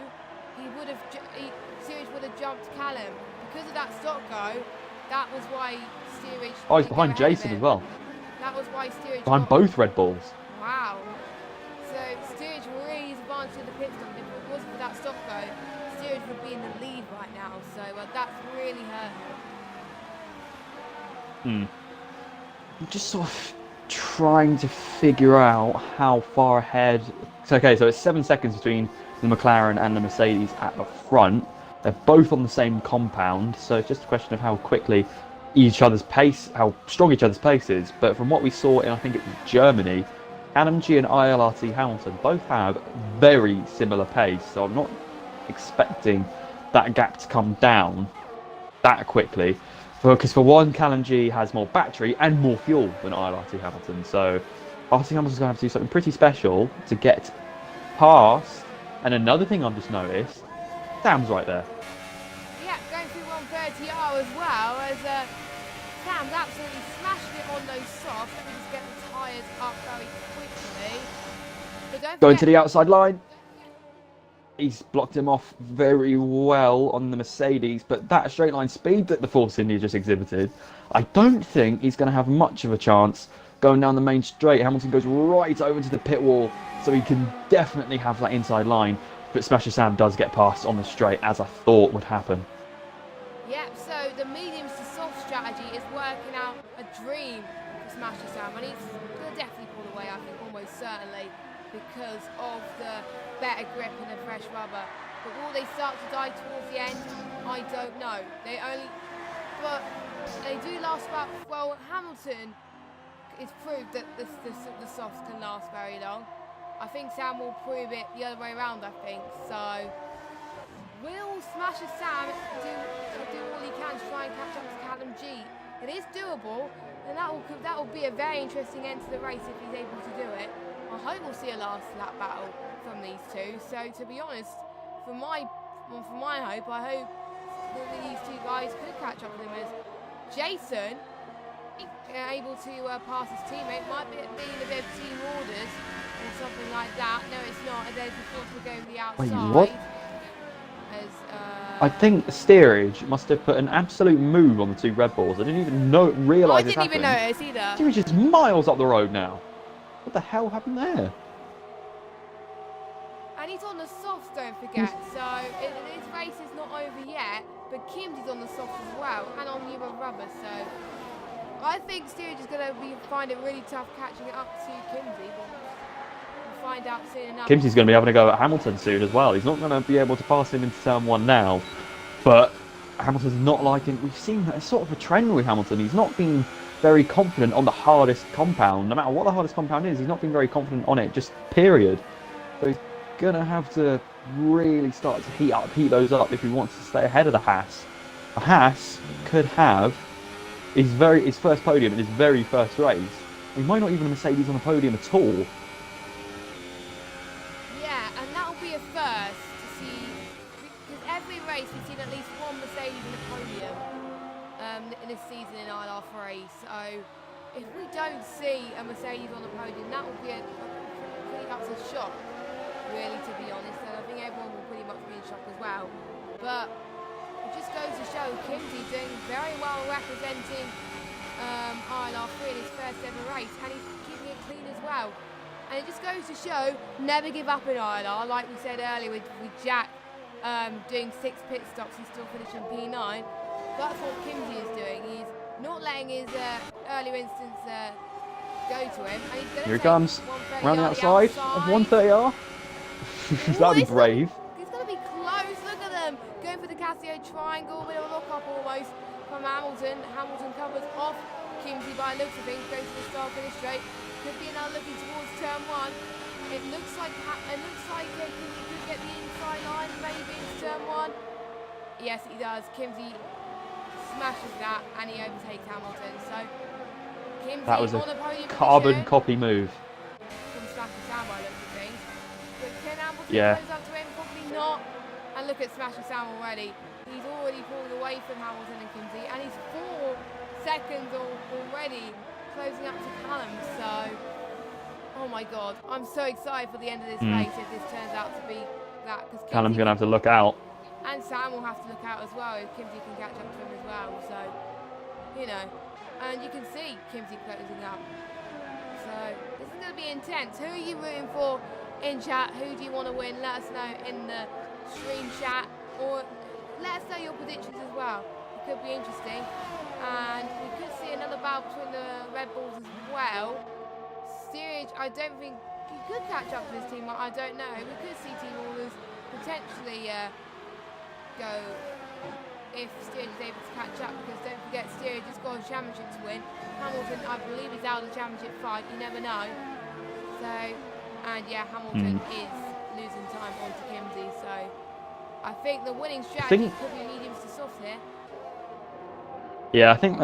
Steerage would have jumped Callum. Because of that stop go, that was why steerage. Oh, he's did go behind ahead of Jason him. as well. That was why steerage. Behind got, both Red Bulls. Wow. So steerage really is advanced in the pit stop. If it wasn't for that stop go, steerage would be in the lead right now. So that's really hurt. I'm just sort of trying to figure out how far ahead. So it's 7 seconds between the McLaren and the Mercedes at the front. They're both on the same compound, so it's just a question of how quickly how strong each other's pace is. But from what we saw in, I think it was Germany, Adam G and ILR3 Hamilton both have very similar pace, so I'm not expecting that gap to come down that quickly. Because for one, Callum G has more battery and more fuel than ILR2 Hamilton, so ILR2 Hamilton's going to have to do something pretty special to get past. And another thing I've just noticed, Sam's right there. Yeah, going through 130R as well, as Sam's absolutely smashed it on those softs. Let me just get the tyres up very quickly. But don't Going forget, to the outside line. He's blocked him off very well on the Mercedes, but that straight line speed that the Force India just exhibited, I don't think he's going to have much of a chance going down the main straight. Hamilton goes right over to the pit wall, so he can definitely have that inside line, but Smasher Sam does get past on the straight, as I thought would happen. Yep, so the mediums to soft strategy is working out a dream for Smasher Sam, and he's going to definitely pull away, I think, almost certainly, because of the better grip and the fresh rubber. But will they start to die towards the end? I don't know. But they do last about, well, Hamilton is proved that the softs can last very long. I think Sam will prove it the other way around, I think. So, will Smasher Sam do all he can to try and catch up to Callum G? It is doable, and that will be a very interesting end to the race if he's able to do it. I hope we'll see a last lap battle from these two. So, to be honest, for my hope, I hope that these two guys could catch up with him, as Jason, able to pass his teammate, might be in a bit of team orders or something like that. No, it's not. And there's the force will go the outside. Wait, what? I think steerage must have put an absolute move on the two Red Bulls. I didn't even realise it happened. I didn't even notice either. Steerage is miles up the road now. What the hell happened there? And he's on the softs, don't forget. So his race is not over yet, but Kim's on the softs as well, and on newer rubber. So I think steerage is going to find it really tough catching it up to Kimsey. We'll find out soon enough. Kimsey's going to be having a go at Hamilton soon as well. He's not going to be able to pass him into turn one now, but Hamilton's not liking. We've seen a sort of a trend with Hamilton. He's not been very confident on the hardest compound. No matter what the hardest compound is, he's not been very confident on it, just period. So he's going to have to really start to heat those up if he wants to stay ahead of the Haas. The Haas could have his first podium in his very first race. He might not even have a Mercedes on the podium at all. Yeah, and that'll be a first to see, because every race we've seen at least one Mercedes in the podium in this season in ILR3. So if we don't see a Mercedes on the podium, that will be a pretty much a shock, really, to be honest. And I think everyone will pretty much be in shock as well. But it just goes to show Kimsey doing very well representing ILR3 in his first ever race, and he's keeping it clean as well. And it just goes to show, never give up in ILR. Like we said earlier with Jack doing 6 pit stops and still finishing P9. That's what Kimsey is doing. He's not letting his earlier instance go to him. And he's going to Here he comes, round the outside of 130R. That'd be brave. He's going to be close. Look at them. Going for the Casio triangle. Bit of a lock up almost from Hamilton. Hamilton covers off Kimsey by looks of things. Goes to the start finish straight. Could be now looking towards turn 1. It looks like Kimsey could get the inside line maybe into turn 1. Yes, he does. Kimsey smashes that and he overtakes Hamilton. So Kimsey That was on the a podium carbon position copy move. from Smasher Sam by looks of things. But can Hamilton Yeah. close up to him? Probably not. And look at Smasher Sam already. He's already pulled away from Hamilton and Kimsey, and he's 4 seconds already closing up to Callum. So, oh my God, I'm so excited for the end of this race if this turns out to be that. Callum's going to have to look out. And Sam will have to look out as well if Kimsey can catch up to him as well. So you know. And you can see Kimsey closing up. So this is going to be intense. Who are you rooting for in chat? Who do you want to win? Let us know in the stream chat, or let us know your predictions as well. It could be interesting. And we could see another battle between the Red Bulls as well. Steerage, I don't think he could catch up to this team. I don't know. We could see Team Orders potentially go if Steerage is able to catch up, because don't forget Steerage has got a championship to win. Hamilton, I believe, is out of the championship fight. You never know. So, and yeah, Hamilton is losing time onto Kimsey. So, I think the winning strategy could be mediums to softs here. Yeah, I think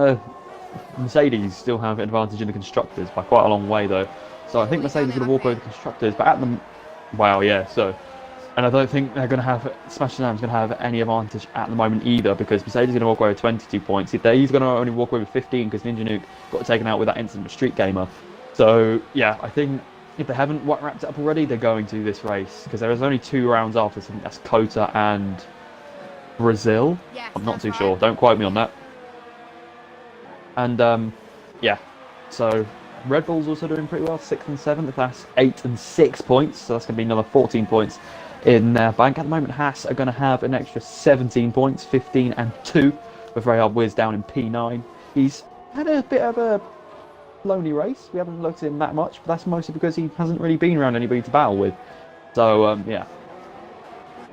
Mercedes still have advantage in the constructors by quite a long way, though. So I think Mercedes are going to walk over the constructors, but at the wow, yeah. So, and I don't think they're going to have Smash Sam's going to have any advantage at the moment either, because Mercedes is going to walk away with 22 points. If he's going to only walk away with 15 because Ninja Nuke got taken out with that incident with Street Gamer. So yeah, I think if they haven't wrapped it up already, they're going to this race, because there is only 2 rounds after. So I think that's Kota and Brazil. Yes, I'm not too sure. Don't quote me on that. And yeah, so Red Bull's also doing pretty well, 6th and 7th. That's 8 and 6 points, so that's going to be another 14 points in their bank. At the moment, Haas are going to have an extra 17 points, 15 and 2, with Rayhard Wiz down in P9. He's had a bit of a lonely race. We haven't looked at him that much, but that's mostly because he hasn't really been around anybody to battle with. So yeah,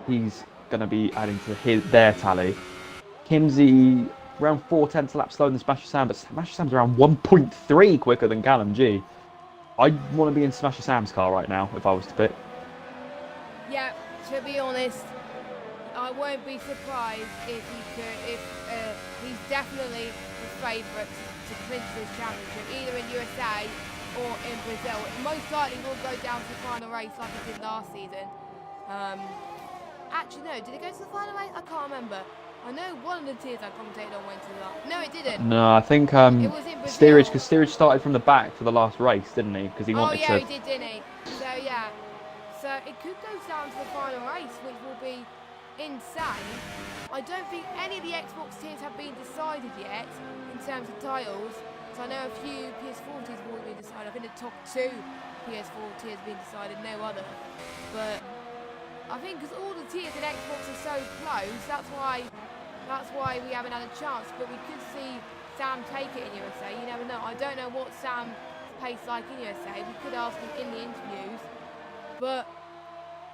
he's going to be adding to their tally. Kimsey around 4/10 lap slower than Smasher Sam, but Smasher Sam's around 1.3 quicker than Callum G. I'd want to be in Smasher Sam's car right now if I was to pick. Yeah, to be honest, I won't be surprised if he's definitely the favourite to clinch this championship, either in USA or in Brazil. It most likely will go down to the final race like it did last season. Actually, no, did it go to the final race? I can't remember. I know one of the tiers I commentated on went to the last. No, it didn't. No, I think it was in Brazil. Steerage, because Steerage started from the back for the last race, didn't he? Because he wanted to. Oh yeah, he did, didn't he? So yeah, so it could go down to the final race, which will be insane. I don't think any of the Xbox tiers have been decided yet in terms of titles. So I know a few PS4 tiers have already been decided. I think the top 2 PS4 tiers have been decided, no other. But I think because all the tiers in Xbox are so close, that's why we haven't had a chance. But we could see Sam take it in USA. You never know. I don't know what Sam's pace like in USA. We could ask him in the interviews. But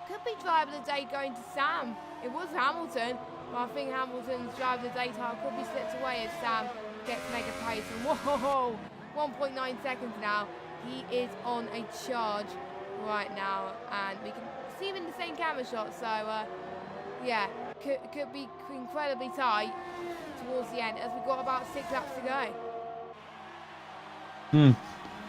could be driver of the day going to Sam. It was Hamilton, but I think Hamilton's driver of the day title could be slipped away as Sam gets mega pace. And whoa, 1.9 seconds now. He is on a charge right now, and we can see him in the same camera shot. So yeah, could be incredibly tight towards the end, as we've got about 6 laps to go.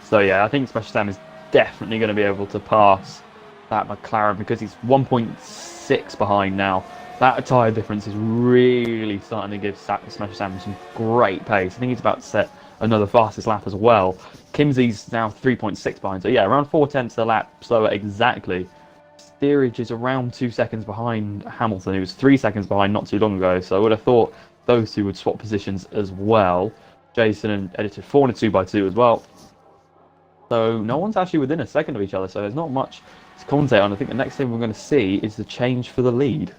So yeah, I think Smash Sam is definitely going to be able to pass that McLaren, because he's 1.6 behind now. That tyre difference is really starting to give Smash Sam some great pace. I think he's about to set another fastest lap as well. Kimsey's now 3.6 behind, so yeah, around 4/10 a lap slower exactly. Steerage is around 2 seconds behind Hamilton, who was 3 seconds behind not too long ago, so I would have thought those two would swap positions as well. Jason and Editor 4 and a 2x2 as well. So no one's actually within a second of each other, so there's not much to commentate on. I think the next thing we're going to see is the change for the lead.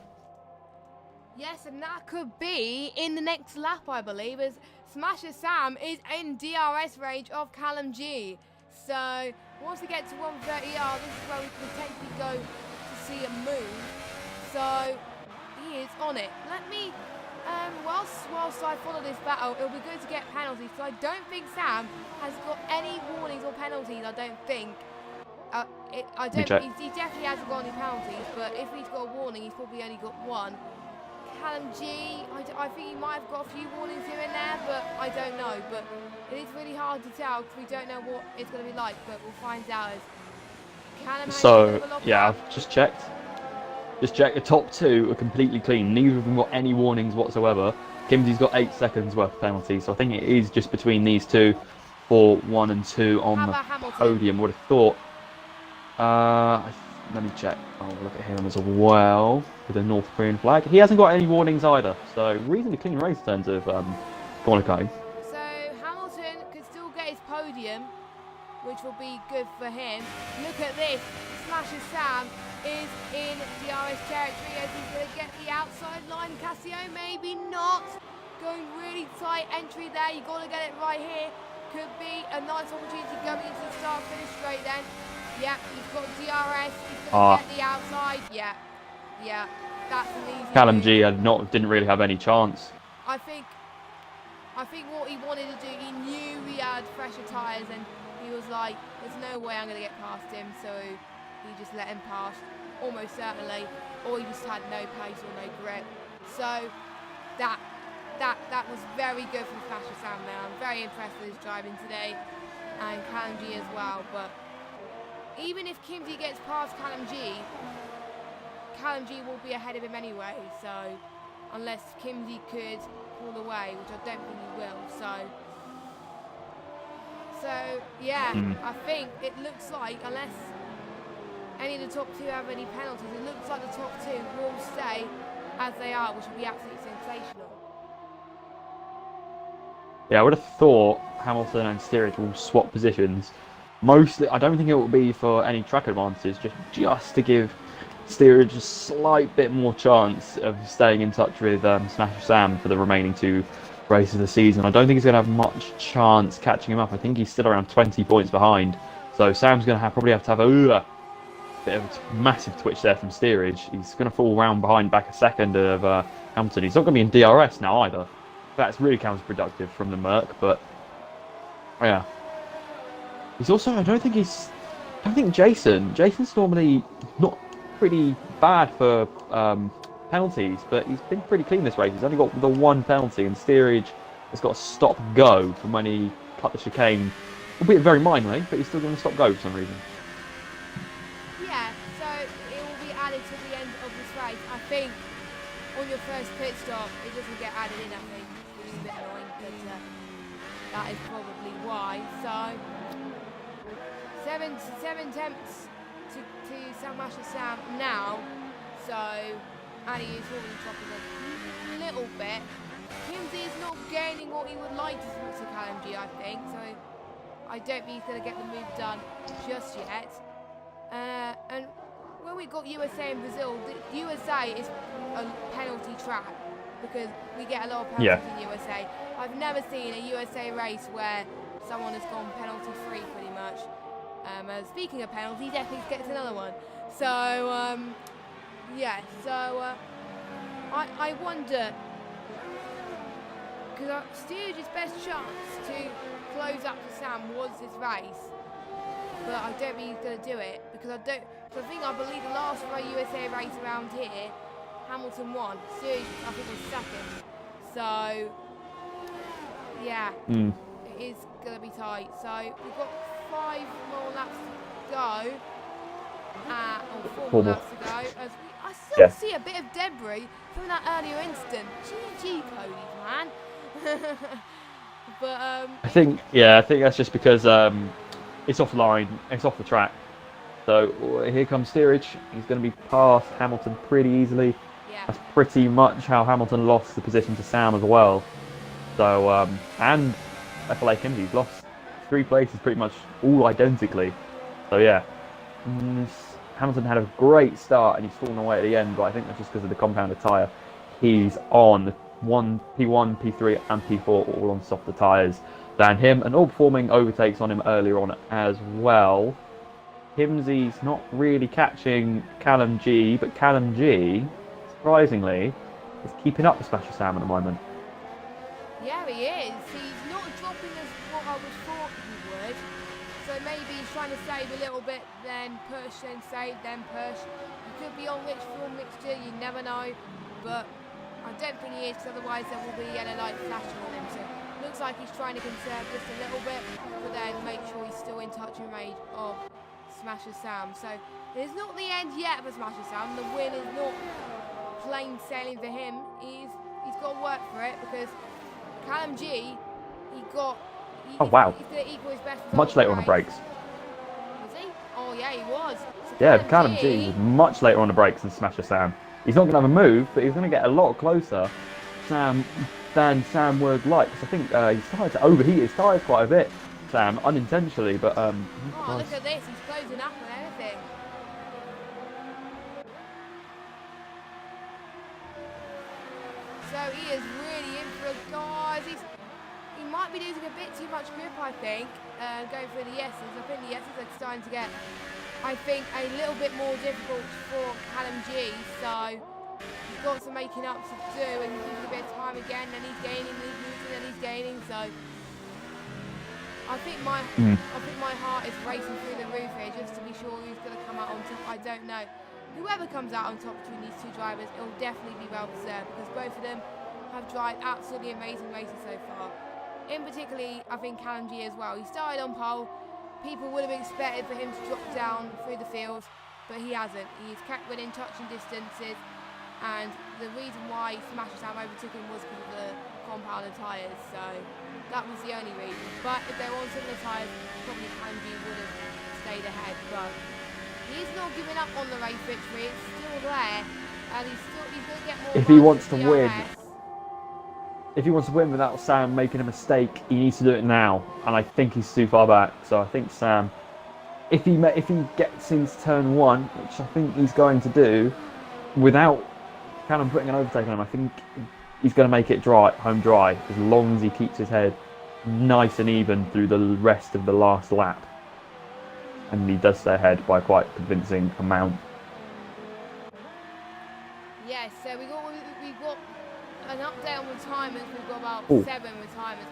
Yes, and that could be in the next lap, I believe, as Smasher Sam is in DRS range of Callum G. So once we get to 130R, this is where we can potentially go to see a move. So he is on it. Let me, whilst I follow this battle, it'll be good to get penalties. So I don't think Sam has got any warnings or penalties. I don't think. He definitely hasn't got any penalties, but if he's got a warning, he's probably only got one. Callum G, I think he might have got a few warnings here and there, but I don't know. But it is really hard to tell because we don't know what it's going to be like, but we'll find out as Callum has yeah, I've just checked. The top 2 are completely clean. Neither of them got any warnings whatsoever. Kimsey's got 8 seconds worth of penalties, so I think it is just between these two for 1 and 2 on the podium. Would have thought. Let me check. I'll look at him as well with the North Korean flag. He hasn't got any warnings either, so reasonably clean race in terms of qualifying. So which will be good for him. Look at this. Smasher Sam is in DRS territory as he's going to get the outside line. Cassio, maybe not. Going really tight entry there. You've got to get it right here. Could be a nice opportunity going into the start-finish straight then. Yeah, he's got DRS. He's going to get the outside. Yeah, that's an easy Callum move. G didn't really have any chance. I think what he wanted to do, he knew he had fresher tyres and he was like, there's no way I'm going to get past him, so he just let him pass, almost certainly, or he just had no pace or no grip. So that was very good from Smasher Sam there. I'm very impressed with his driving today, and Callum G as well. But even if Kimsey gets past Callum G will be ahead of him anyway, so unless Kimsey could pull away, which I don't think he will. So yeah, I think it looks like, unless any of the top two have any penalties, it looks like the top two will stay as they are, which would be absolutely sensational. Yeah, I would have thought Hamilton and Steerage will swap positions. Mostly, I don't think it will be for any track advantages, just to give Steerage a slight bit more chance of staying in touch with Smasher Sam for the remaining 2 races of the season. I don't think he's going to have much chance catching him up. I think he's still around 20 points behind. So Sam's going to probably have to have a bit of a massive twitch there from Steerage. He's going to fall round behind back a second of Hamilton. He's not going to be in DRS now either. That's really counterproductive from the Merc, but yeah. He's also, I don't think Jason's normally not pretty bad for penalties, but he's been pretty clean this race. He's only got the 1 penalty, and Steerage has got a stop-go from when he cut the chicane, albeit very minorly, but he's still going to stop-go for some reason. Yeah, so it will be added to the end of this race. I think on your first pit stop, it doesn't get added in, I think, which is a bit annoying, but that is probably why. So, seven attempts to Smasher Sam now, so, and he is holding top of a little bit. Kimsey is not gaining what he would like to Callum G, I think, so I don't think he's going to get the move done just yet. And when we got USA and Brazil, the USA is a penalty track because we get a lot of penalties in USA. I've never seen a USA race where someone has gone penalty free pretty much. Speaking of penalties, Ethics gets another one. So, yeah, so I wonder, because Steerage's best chance to close up to Sam was this race, but I don't think he's going to do it, because I believe the last USA race around here, Hamilton won, Steerage I think was second, so yeah, it is going to be tight. So we've got 5 more laps to go, or 4 more laps to go. I still see a bit of debris from that earlier incident. GG, Cody, man. But I think that's just because it's offline, it's off the track. So here comes Steerage. He's going to be past Hamilton pretty easily. yeah, That's pretty much how Hamilton lost the position to Sam as well. So and FLA Kimsey's lost 3 places pretty much all identically. So yeah, Hamilton had a great start and he's fallen away at the end, but I think that's just because of the compounded tyre. He's on P1, P3 and P4 all on softer tyres than him, and all performing overtakes on him earlier on as well. Kimsey's not really catching Callum G, but Callum G, surprisingly, is keeping up with Smasher Sam at the moment. yeah, he is. He's not dropping as what I would thought he would. So maybe he's trying to save a little bit, then push, then save, then push. He could be on which fuel mixture, you never know. But I don't think he is, because otherwise there will be yellow light flashing on him. So it looks like he's trying to conserve just a little bit, but then make sure he's still in touch and range of Smasher Sam. So it's not the end yet for Smasher Sam. The win is not plain sailing for him. He's got to work for it, because Callum G, he's going to equal his best. Much later on the brakes. Was he? Oh yeah, he was. So Yeah, Callum G was much later on the brakes than Smasher Sam. He's not going to have a move, but he's going to get a lot closer than Sam would like. Because I think he started to overheat his tyres quite a bit Sam, unintentionally, but Oh, nice. look at this. He's closing up on everything. So he is really in for a guys. He might be losing a bit too much grip, I think, going for the yeses. I think the yeses are starting to get, I think, a little bit more difficult for Callum G. So he's got some making up to do, and he's losing a bit of time again. And he's gaining, and he's losing, and he's gaining. So I think my heart is racing through the roof here, just to be sure who's going to come out on top. I don't know. Whoever comes out on top between these two drivers, it will definitely be well deserved, because both of them have driven absolutely amazing races so far. In particularly, I think Callum G as well. He started on pole. People would have expected for him to drop down through the field, but he hasn't. He's kept within touching distances, and the reason why Smasher Sam overtook him was because of the compound and tyres, so that was the only reason. But if they were on similar tyres, probably Callum G would have stayed ahead. But he's not giving up on the race victory. It's still there, and he's going to get more. If he wants to win, if he wants to win without Sam making a mistake, he needs to do it now. And I think he's too far back. So I think Sam, if he gets into turn 1, which I think he's going to do, without Callum putting an overtake on him, I think he's going to make it home dry, as long as he keeps his head nice and even through the rest of the last lap. And he does stay ahead by quite a convincing amount. Yes, so we got an update on retirements. We've got about 7 retirements.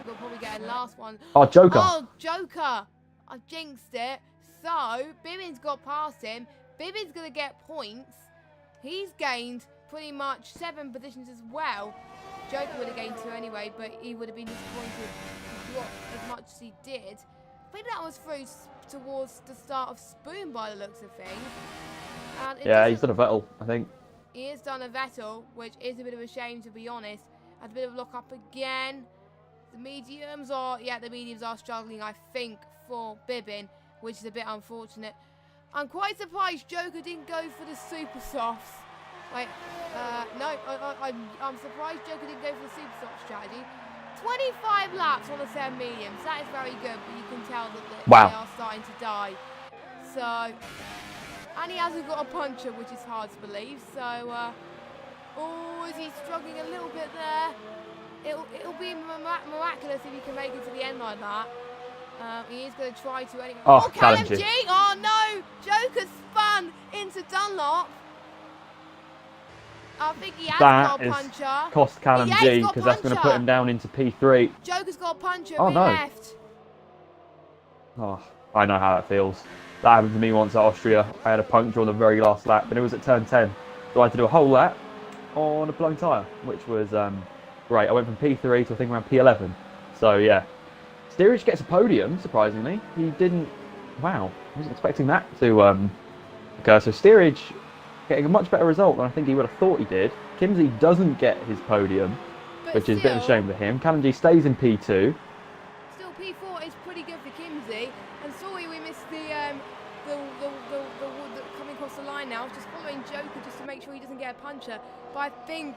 We'll probably get a last one. Oh, Joker! Oh, Joker! I jinxed it. So, Bibbin's got past him. Bibbin's going to get points. He's gained pretty much 7 positions as well. Joker would have gained 2 anyway, but he would have been disappointed to drop as much as he did. I think that was through towards the start of Spoon by the looks of things. And yeah, he's done a Vettel, I think. He has done a Vettel, which is a bit of a shame, to be honest. Has a bit of a lock up again. The mediums are struggling, I think, for Bibbin, which is a bit unfortunate. I'm quite surprised Joker didn't go for the super softs. Like, no, I'm surprised Joker didn't go for the super soft strategy. 25 laps on the 7 mediums. That is very good, but you can tell that they are starting to die. So, and he hasn't got a puncher, which is hard to believe. So, is he struggling a little bit there? It'll be miraculous if he can make it to the end like that. He is going to try to anyway. Oh, Callum G! Oh no! Joker spun into Dunlop. I think he has got a puncher. Cost Callum G, because that's going to put him down into P3. Joker's got a puncher. Oh no! Left. Oh, I know how that feels. That happened to me once at Austria. I had a puncture on the very last lap, and it was at turn 10. So I had to do a whole lap on a blown tyre, which was great. I went from P3 to I think around P11. So yeah. Steerage gets a podium, surprisingly. He didn't... Wow, I wasn't expecting that to occur. So Steerage getting a much better result than I think he would have thought he did. Kimsey doesn't get his podium, which is a bit of a shame for him. Callum G stays in P2. Still, P4 is pretty good for Kimsey. And sorry we missed the coming across the line now. Just following Joker just to make sure he doesn't get a puncher. But I think...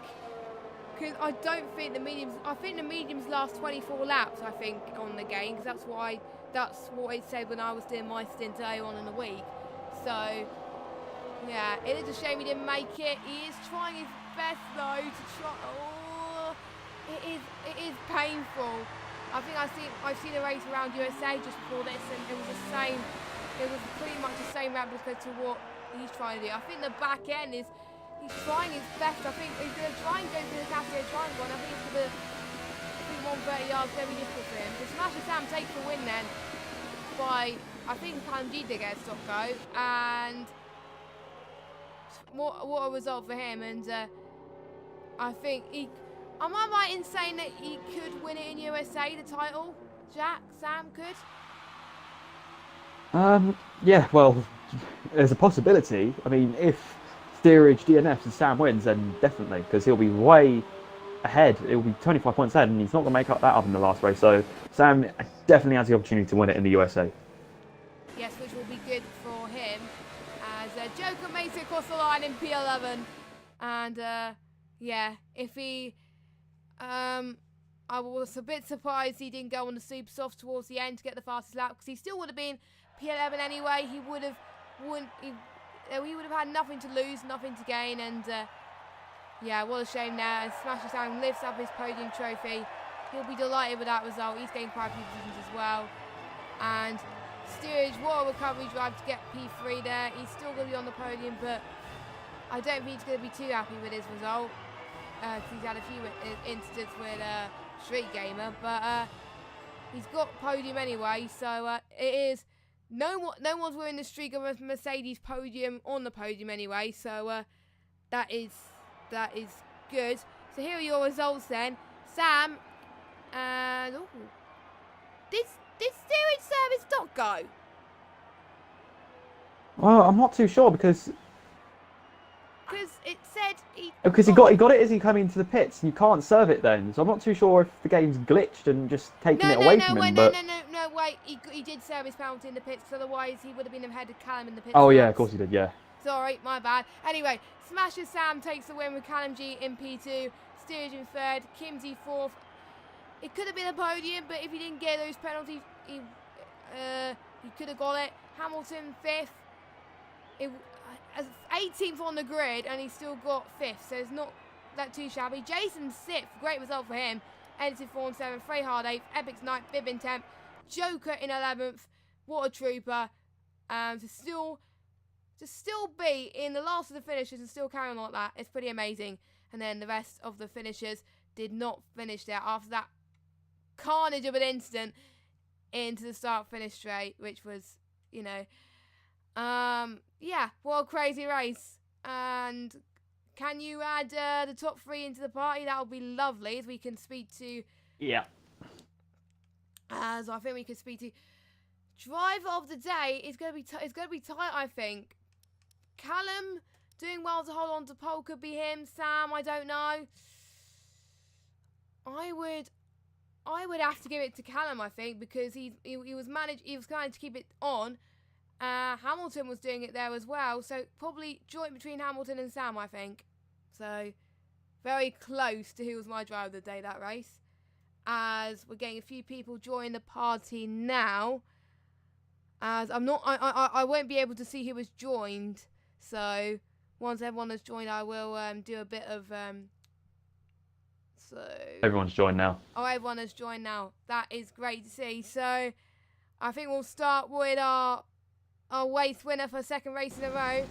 Because I don't think the mediums... I think the mediums last 24 laps, I think, on the game. Because that's what it said when I was doing my stint earlier on in the week. So... Yeah, it is a shame he didn't make it. He is trying his best though to try. Oh, it is painful. I think I've seen a race around USA just before this, and it was the same. It was pretty much the same replica to what he's trying to do. I think the back end he's trying his best. I think he's going to try and go for the Casio triangle, and I think it's going to 130 yards very difficult for him. So Smasher Sam takes the win then by, I think Callum G did get a stop go, and what a result for him. And I think am I right in saying that he could win it in USA, the title? Sam could? Yeah, well, there's a possibility. I mean, if Steerage DNFs and Sam wins, then definitely, because he'll be way ahead. He'll be 25 points ahead, and he's not going to make up that up in the last race. So Sam definitely has the opportunity to win it in the USA. Yes, which will be good for him. As Joker makes it across the line in P11. And, yeah, if he... I I was a bit surprised he didn't go on the super soft towards the end to get the fastest lap, because he still would have been P11 anyway. He would have had nothing to lose, nothing to gain, and yeah, what a shame there. And Smash Sam lifts up his podium trophy. He'll be delighted with that result. He's gained quite a few positions as well. And Steerage, what a recovery drive to get P3 there. He's still going to be on the podium, but I don't think he's going to be too happy with his result, because he's had a few incidents with Street Gamer, but he's got podium anyway, so it is no one's winning the streak of a Mercedes podium on the podium anyway, so that is good. So here are your results then. Sam, and did Steerage service not go? Well, I'm not too sure because it said he got it as he came into the pits, and you can't serve it then. So I'm not too sure if the game's glitched and just taken it away from him. No, wait. He did serve his penalty in the pits, because otherwise he would have been ahead of Callum in the pits. Oh yeah, of course he did. Yeah. Sorry, my bad. Anyway, Smasher Sam takes the win with Callum G in P2, Steerage in third, Kimsey fourth. It could have been a podium, but if he didn't get those penalties, he could have got it. Hamilton fifth. 18th on the grid, and he still got 5th, so it's not that too shabby. Jason 6th, great result for him. Edison 4 and 7th, Frey Hard 8th, Epic's 9th, Bib in 10th, Joker in 11th. What a trooper. To still be in the last of the finishers and still carry on like that, it's pretty amazing. And then the rest of the finishers did not finish there after that carnage of an incident into the start-finish straight, which was, you know, yeah, what a crazy race. And can you add the top 3 into the party? That would be lovely, as we can speak to. Yeah. As I think we can speak to driver of the day. Is going to be tight, I think. Callum doing well to hold on to pole, could be him. Sam, I don't know. I would have to give it to Callum, I think, because he was trying to keep it on. Hamilton was doing it there as well, so probably joint between Hamilton and Sam, I think. So very close to who was my driver of the day that race. As we're getting a few people join the party now. As I won't be able to see who was joined. So once everyone has joined, I will do a bit of so Everyone's joined now. Oh, everyone has joined now. That is great to see. So I think we'll start with our race winner for second race in a row,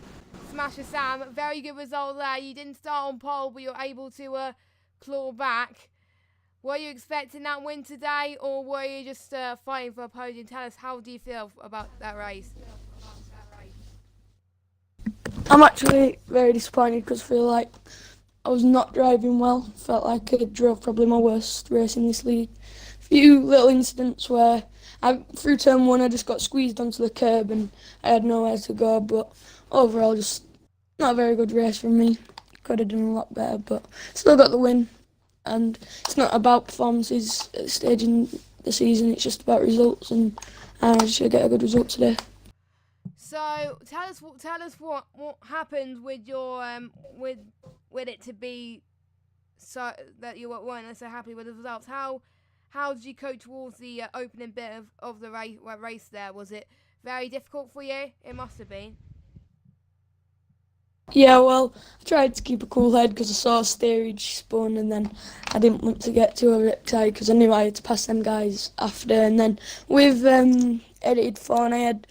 Smasher Sam. Very good result there. You didn't start on pole, but you're able to claw back. Were you expecting that win today, or were you just fighting for a podium? Tell us, how do you feel about that race? I'm actually very disappointed because I feel like I was not driving well. Felt like I drove probably my worst race in this league. Few little incidents where through turn 1 I just got squeezed onto the curb and I had nowhere to go, but overall just not a very good race from me. Could have done a lot better, but still got the win. And it's not about performances at this stage in the season, it's just about results, and I should get a good result today. So tell us what happened with your with it to be so that you weren't so happy with the results. How did you cope towards the opening bit of the race there? Was it very difficult for you? It must have been. Yeah, well, I tried to keep a cool head because I saw Steerage spun, and then I didn't want to get too excited because I knew I had to pass them guys after. And then with edited phone, I had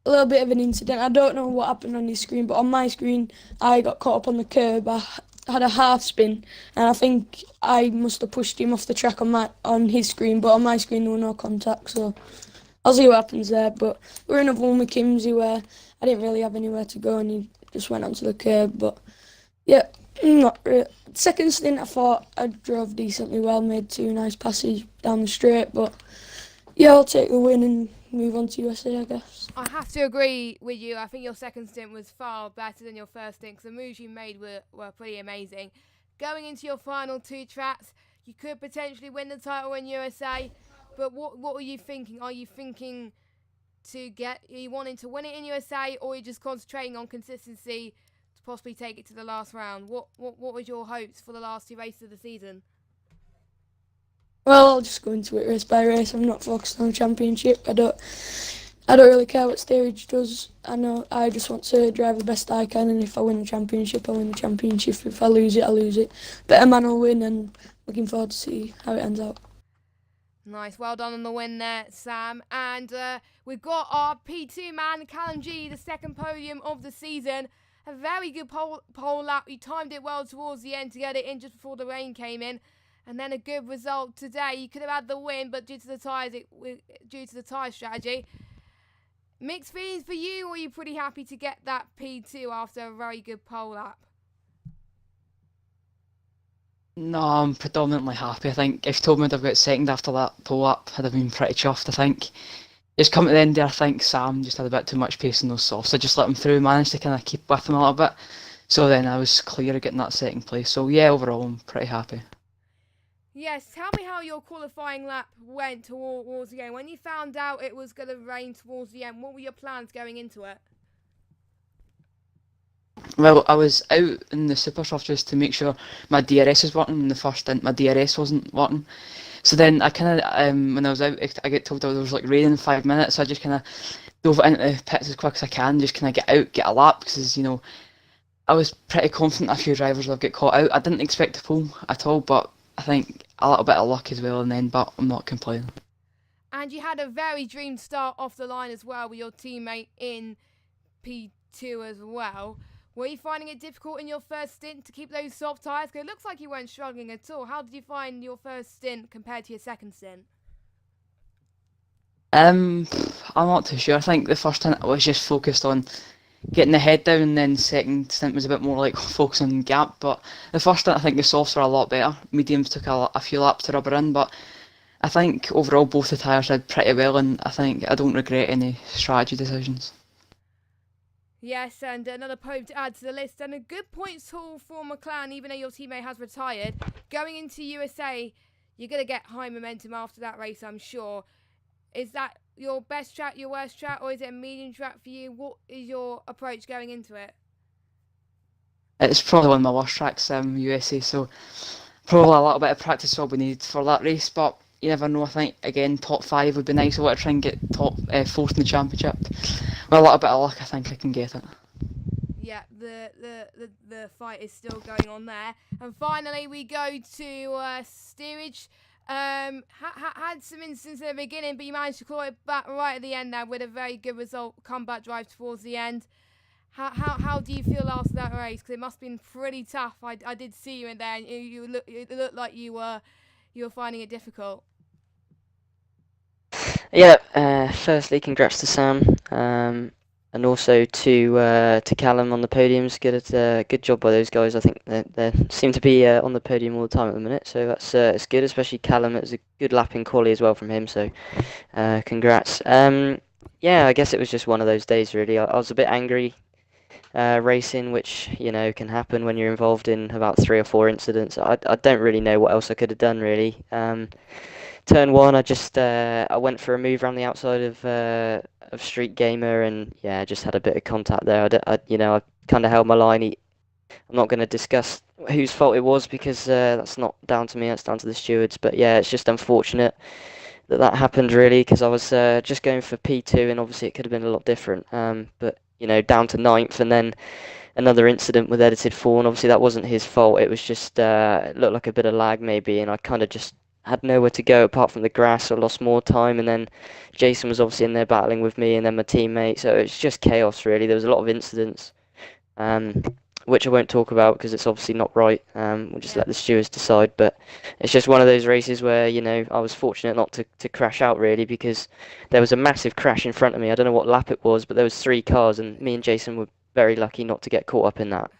a little bit of an incident. I don't know what happened on his screen, but on my screen, I got caught up on the curb. I had a half spin, and I think I must have pushed him off the track on his screen, but on my screen there were no contact, so I'll see what happens there. But we're in a one with Kimsey where I didn't really have anywhere to go, and he just went onto the curb. But yeah, not really. Second stint, I thought I drove decently well, made 2 nice passes down the straight, but yeah, I'll take the win and move on to USA, I guess. I have to agree with you. I think your second stint was far better than your first stint, because the moves you made were pretty amazing. Going into your final 2 tracks, you could potentially win the title in USA, but what were you thinking? Are you thinking are you wanting to win it in USA, or are you just concentrating on consistency to possibly take it to the last round? What was your hopes for the last 2 races of the season? Well, I'll just go into it race by race. I'm not focused on the championship. I don't really care what Steerage does. I know I just want to drive the best I can, and if I win the championship, I win the championship. If I lose it, I lose it. Better man will win, and looking forward to see how it ends out. Nice, well done on the win there, Sam. And we've got our P2 man, Callum G, the second podium of the season. A very good pole lap. He timed it well towards the end to get it in just before the rain came in. And then a good result today. You could have had the win, but due to the tyre strategy. Mixed feelings for you, or are you pretty happy to get that P2 after a very good pole lap? No, I'm predominantly happy. I think if you told me I'd have got second after that pull up, I'd have been pretty chuffed, I think. Just come at the end there, I think Sam just had a bit too much pace in those softs. I just let him through, managed to kind of keep with him a little bit. So then I was clear of getting that second place. So yeah, overall I'm pretty happy. Yes, tell me how your qualifying lap went towards the end. When you found out it was going to rain towards the end, what were your plans going into it? Well, I was out in the super soft just to make sure my DRS was working. In the first stint, my DRS wasn't working. So then I kind of, when I was out, I get told there was like rain in 5 minutes. So I just kind of dove into the pits as quick as I can, just kind of get out, get a lap, because you know I was pretty confident a few drivers will get caught out. I didn't expect to pull at all, but I think a little bit of luck as well in the end. But I'm not complaining. And you had a very dream start off the line as well with your teammate in P2 as well. Were you finding it difficult in your first stint to keep those soft tyres? Because it looks like you weren't struggling at all. How did you find your first stint compared to your second stint? I'm not too sure. I think the first stint I was just focused on getting the head down, and then second stint was a bit more like focusing on gap. But the first stint, I think the softs were a lot better. Mediums took a few laps to rubber in, but I think overall both the tyres did pretty well, and I think I don't regret any strategy decisions. Yes, and another podium to add to the list, and a good points haul for McLaren, even though your teammate has retired. Going into USA, you're going to get high momentum after that race, I'm sure. Is that your best track, your worst track, or is it a medium track for you? What is your approach going into it? It's probably one of my worst tracks, USA, so probably a little bit of practice will be needed for that race, but you never know. I think, again, top 5 would be nice. I want to try and get top 4th in the championship. With a little bit of luck, I think I can get it. Yeah, the fight is still going on there. And finally, we go to steerage. Had some instances at the beginning, but you managed to claw it back right at the end there with a very good result, comeback drive towards the end. How do you feel after that race? Because it must have been pretty tough. I did see you in there, and you looked like you were finding it difficult. Yeah, firstly, congrats to Sam, and also to Callum on the podiums. Good job by those guys. I think they seem to be on the podium all the time at the minute, so it's good. Especially Callum, it was a good lap in quali as well from him. So, congrats. Yeah, I guess it was just one of those days really. I was a bit angry racing, which can happen when you're involved in about 3 or 4 incidents. I don't really know what else I could have done really. Turn 1, I went for a move around the outside of Street Gamer, and yeah, I just had a bit of contact there. I kind of held my line. I'm not going to discuss whose fault it was, because that's not down to me. That's down to the stewards. But yeah, it's just unfortunate that happened really, because I was just going for P2, and obviously it could have been a lot different. But down to 9th, and then another incident with edited 4, and obviously that wasn't his fault. It was just it looked like a bit of lag maybe, and I kind of just had nowhere to go apart from the grass, so I lost more time. And then Jason was obviously in there battling with me, and then my teammate, so it's just chaos really. There was a lot of incidents, which I won't talk about because it's obviously not right. We'll just let the stewards decide, but it's just one of those races where I was fortunate not to crash out really, because there was a massive crash in front of me. I don't know what lap it was, but there was 3 cars, and me and Jason were very lucky not to get caught up in that.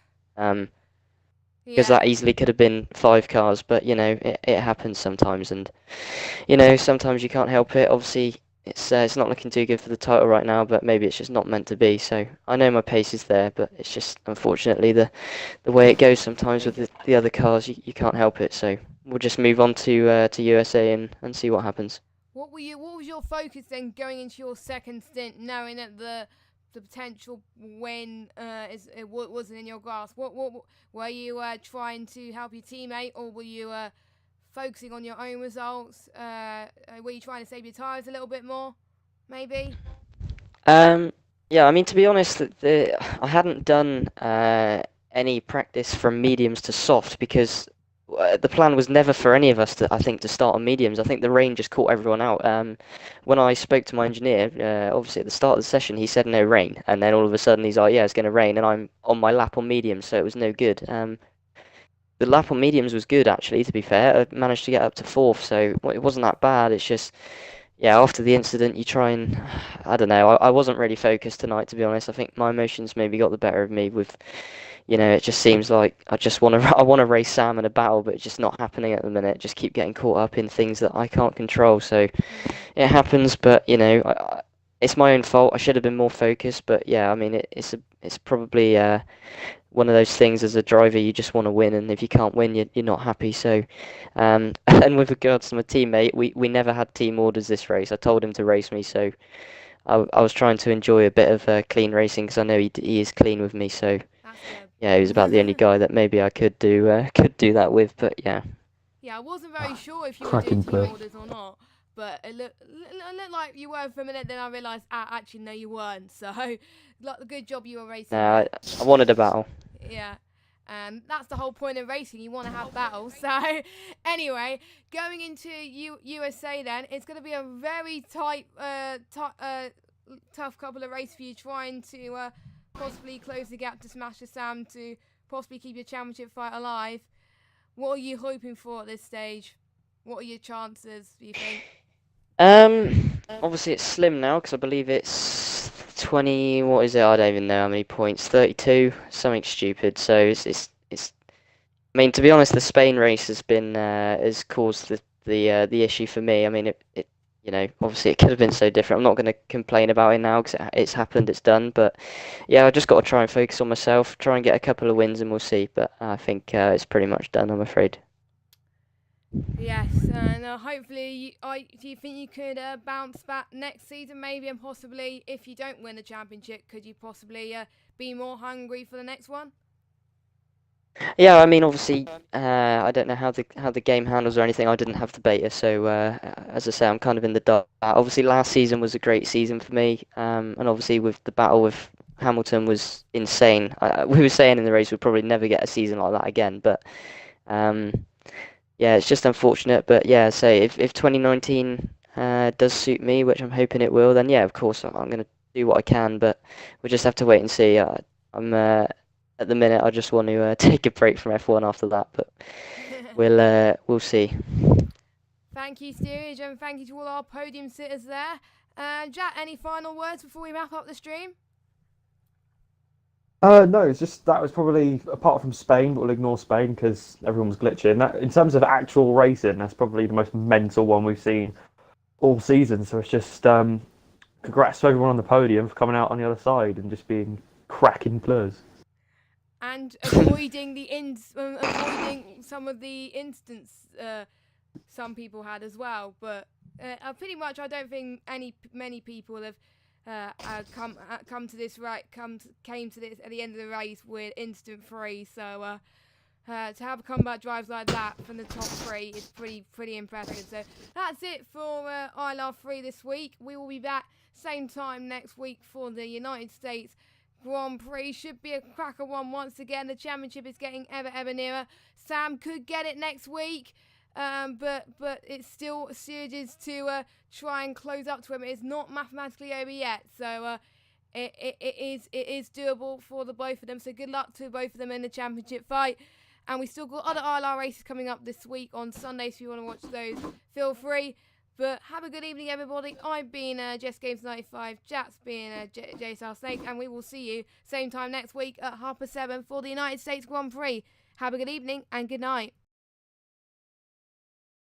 Because that easily could have been 5 cars, but it happens sometimes, and sometimes you can't help it. Obviously, it's not looking too good for the title right now, but maybe it's just not meant to be. So I know my pace is there, but it's just unfortunately the way it goes sometimes with the other cars. You can't help it. So we'll just move on to USA and see what happens. What was your focus then going into your second stint, knowing that the potential win wasn't in your grasp? What were you trying to help your teammate, or were you focusing on your own results? Were you trying to save your tyres a little bit more, maybe? Yeah, I mean, to be honest, I hadn't done any practice from mediums to soft because the plan was never for any of us to, I think, to start on mediums. I think the rain just caught everyone out. When I spoke to my engineer, obviously at the start of the session, he said no rain, and then all of a sudden he's like, yeah, it's going to rain, and I'm on my lap on mediums, so it was no good. The lap on mediums was good, actually, to be fair. I managed to get up to fourth, so it wasn't that bad. It's just, yeah, after the incident, you try and, I don't know, I wasn't really focused tonight, to be honest. I think my emotions maybe got the better of me with, it just seems like I just want to, I want to race Sam in a battle, but it's just not happening at the minute. Just keep getting caught up in things that I can't control, so it happens, but, it's my own fault. I should have been more focused, but yeah, I mean, it's probably one of those things as a driver, you just want to win, and if you can't win, you're not happy. So, and with regards to my teammate, we never had team orders this race. I told him to race me, so I was trying to enjoy a bit of clean racing because I know he is clean with me. So, yeah, he was about the only guy that maybe I could do that with. But yeah. Yeah, I wasn't very sure if you were doing team orders or not. But it looked like you were for a minute, then I realised, actually, no, you weren't. So, good job you were racing. No, I wanted a battle. Yeah. That's the whole point of racing. You want to have battles. So, anyway, going into USA then, it's going to be a very tough couple of races for you, trying to possibly close the gap to Smasher Sam to possibly keep your championship fight alive. What are you hoping for at this stage? What are your chances, do you think? Obviously it's slim now because I believe it's 20. What is it? I don't even know how many points. 32, something stupid. So it's. I mean, to be honest, the Spain race has caused the issue for me. I mean, it obviously it could have been so different. I'm not going to complain about it now because it's happened, it's done. But yeah, I just got to try and focus on myself, try and get a couple of wins, and we'll see. But I think it's pretty much done, I'm afraid. Yes, and hopefully, do you think you could bounce back next season maybe, and possibly, if you don't win the championship, could you possibly be more hungry for the next one? Yeah, I mean, obviously, I don't know how the game handles or anything. I didn't have the beta, so as I say, I'm kind of in the dark. Obviously, last season was a great season for me, and obviously with the battle with Hamilton was insane. We were saying in the race we'd probably never get a season like that again, but yeah, it's just unfortunate. But yeah, so if 2019 does suit me, which I'm hoping it will, then yeah, of course I'm going to do what I can, but we'll just have to wait and see. I'm at the minute, I just want to take a break from F1 after that, but we'll see. Thank you, Steerage, and thank you to all our podium sitters there. Jack, any final words before we wrap up the stream? No, it's just that was probably, apart from Spain, but we'll ignore Spain because everyone was glitching. In terms of actual racing, that's probably the most mental one we've seen all season. So it's just congrats to everyone on the podium for coming out on the other side and just being cracking blurs. And avoiding avoiding some of the incidents some people had as well. But pretty much, I don't think many people have come to this came to this at the end of the race with incident free. So to have comeback drives like that from the top three is pretty impressive. So that's it for ILR3 this week. We will be back same time next week for the United States Grand Prix. Should be a cracker one once again. The championship is getting ever nearer. Sam could get it next week, but it's still Surges to try and close up to him. It's not mathematically over yet, so it is doable for the both of them. So good luck to both of them in the championship fight. And we still got other ILR races coming up this week on Sunday, so if you want to watch those, feel free. But have a good evening, everybody. I've been Jess Games 95, Jack's been JSR Snake, and we will see you same time next week at 7:30 for the United States Grand Prix. Have a good evening and good night.